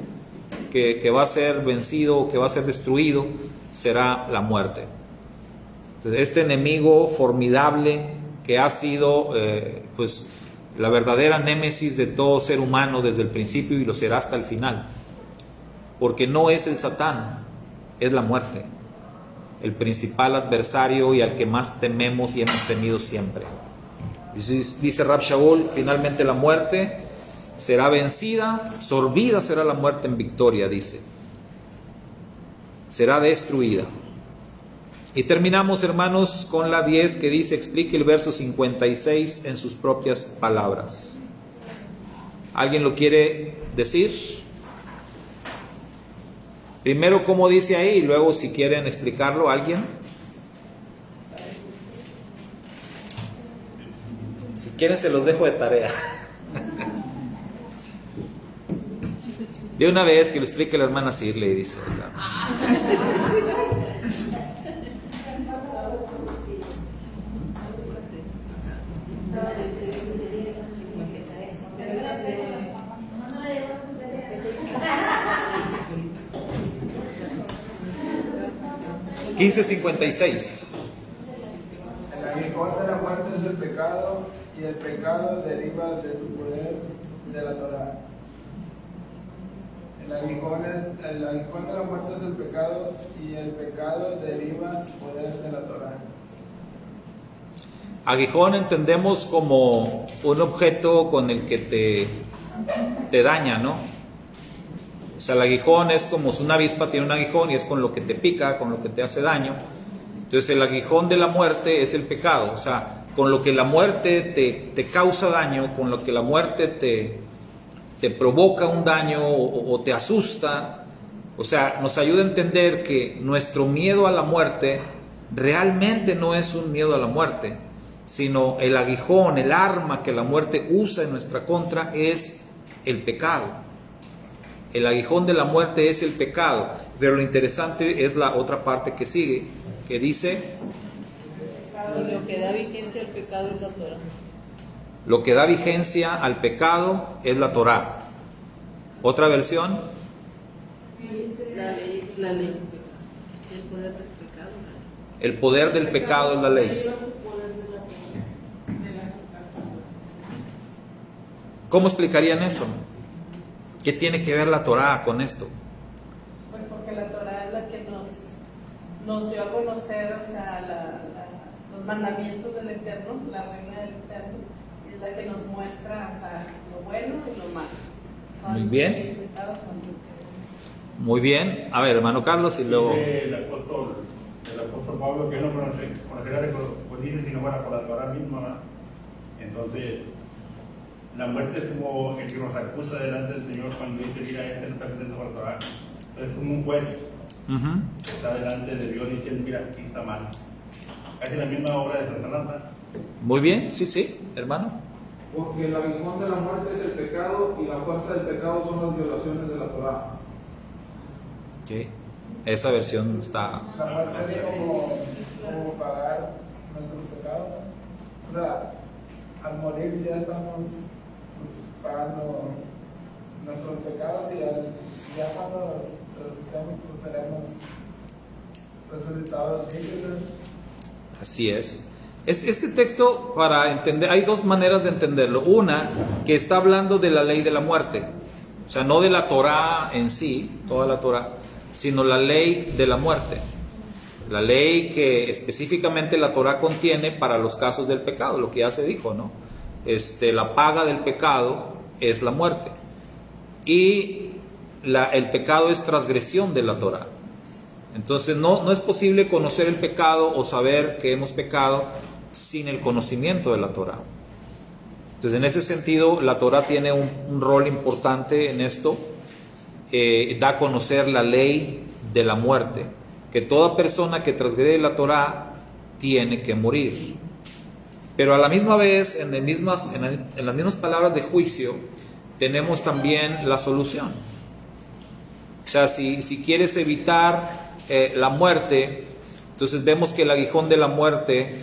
que va a ser vencido, que va a ser destruido, será la muerte. Entonces, este enemigo formidable que ha sido pues la verdadera némesis de todo ser humano desde el principio y lo será hasta el final, porque no es el Satán, es la muerte, el principal adversario y al que más tememos y hemos temido siempre. Dice Rav Shaul, finalmente la muerte será vencida, sorbida será la muerte en victoria, dice. Será destruida. Y terminamos, hermanos, con la 10 que dice, explique el verso 56 en sus propias palabras. ¿Alguien lo quiere decir? Primero, ¿cómo dice ahí? Y luego, si quieren explicarlo, ¿alguien? Si quieren, se los dejo de tarea. De una vez que lo explique la hermana Sirle, dice. $15.56. El aguijón de la muerte es el pecado, y el pecado deriva de su poder de la Torah. El aguijón de la muerte es el pecado, y el pecado deriva su poder de la Torah. Aguijón entendemos como un objeto con el que te daña, ¿no? O sea, el aguijón es como si una avispa tiene un aguijón y es con lo que te pica, con lo que te hace daño. Entonces el aguijón de la muerte es el pecado. O sea, con lo que la muerte te causa daño, con lo que la muerte te provoca un daño o te asusta. O sea, nos ayuda a entender que nuestro miedo a la muerte realmente no es un miedo a la muerte, sino el aguijón, el arma que la muerte usa en nuestra contra es el pecado. El aguijón de la muerte es el pecado. Pero lo interesante es la otra parte que sigue, que dice: Y lo que da vigencia al pecado es la Torah. lo que da vigencia al pecado es la Torá. Otra versión: La ley. El poder del pecado. el poder del pecado es la ley. ¿Cómo explicarían eso? ¿Qué tiene que ver la Torá con esto? Pues porque la Torah es la que nos dio a conocer, o sea, los mandamientos del Eterno, la regla del Eterno, es la que nos muestra, o sea, lo bueno y lo malo. Muy bien. Muy bien. A ver, hermano Carlos, y luego... El apóstol Pablo, que no conocerá de codicias si no fuera por la Torah misma, ¿verdad? Entonces, la muerte es como el que nos acusa delante del Señor cuando dice: mira, este no está haciendo por la Torah. Entonces, como un juez que está delante de Dios diciendo: mira, aquí está mal. Hace la misma obra de Satanás, ¿verdad? Muy bien, sí, hermano. Porque el aguijón de la muerte es el pecado y la fuerza del pecado son las violaciones de la Torah. Sí, esa versión está... La muerte es como pagar nuestros pecados. O sea, al morir ya estamos pagando nuestros pecados y ya cuando resucitemos pues seremos resucitados libres. Así es. Este texto, para entender, hay dos maneras de entenderlo. Una, que está hablando de la ley de la muerte. O sea, no de la Torá en sí, toda la Torá, sino la ley de la muerte. La ley que específicamente la Torá contiene para los casos del pecado, lo que ya se dijo, ¿no? La paga del pecado es la muerte. Y el pecado es transgresión de la Torá. Entonces no es posible conocer el pecado o saber que hemos pecado sin el conocimiento de la Torá. Entonces, en ese sentido, la Torá tiene un rol importante en esto. Da a conocer la ley de la muerte, que toda persona que transgrede la Torá tiene que morir. Pero a la misma vez, en las mismas palabras de juicio, tenemos también la solución. O sea, si quieres evitar la muerte, entonces vemos que el aguijón de la muerte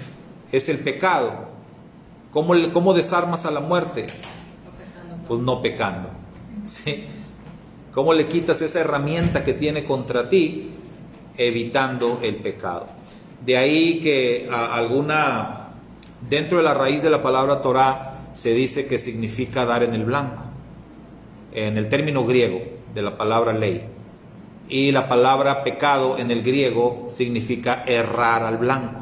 es el pecado. ¿Cómo desarmas a la muerte? Pues no pecando. ¿Sí? ¿Cómo le quitas esa herramienta que tiene contra ti? Evitando el pecado. De ahí que dentro de la raíz de la palabra Torah se dice que significa dar en el blanco, en el término griego de la palabra ley. Y la palabra pecado en el griego significa errar al blanco.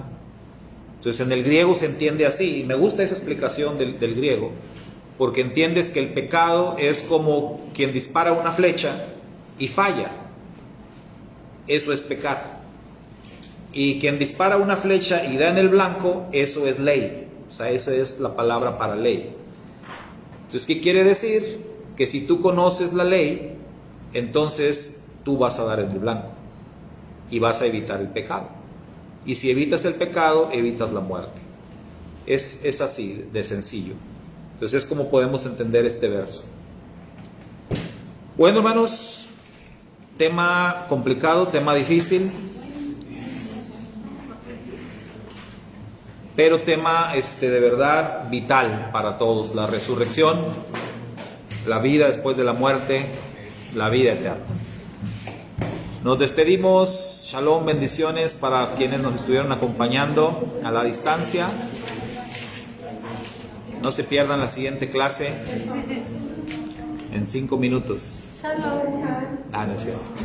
Entonces en el griego se entiende así, y me gusta esa explicación del griego, porque entiendes que el pecado es como quien dispara una flecha y falla. Eso es pecar. Y quien dispara una flecha y da en el blanco, eso es ley. O sea, esa es la palabra para ley. Entonces, ¿qué quiere decir? Que si tú conoces la ley, entonces tú vas a dar en el blanco y vas a evitar el pecado. Y si evitas el pecado, evitas la muerte. Es así de sencillo. Entonces es como podemos entender este verso. Bueno, hermanos, tema complicado, tema difícil, pero tema de verdad vital para todos: la resurrección, la vida después de la muerte, la vida eterna. Nos despedimos. Shalom, bendiciones para quienes nos estuvieron acompañando a la distancia. No se pierdan la siguiente clase en 5 minutos. Shalom. No es cierto.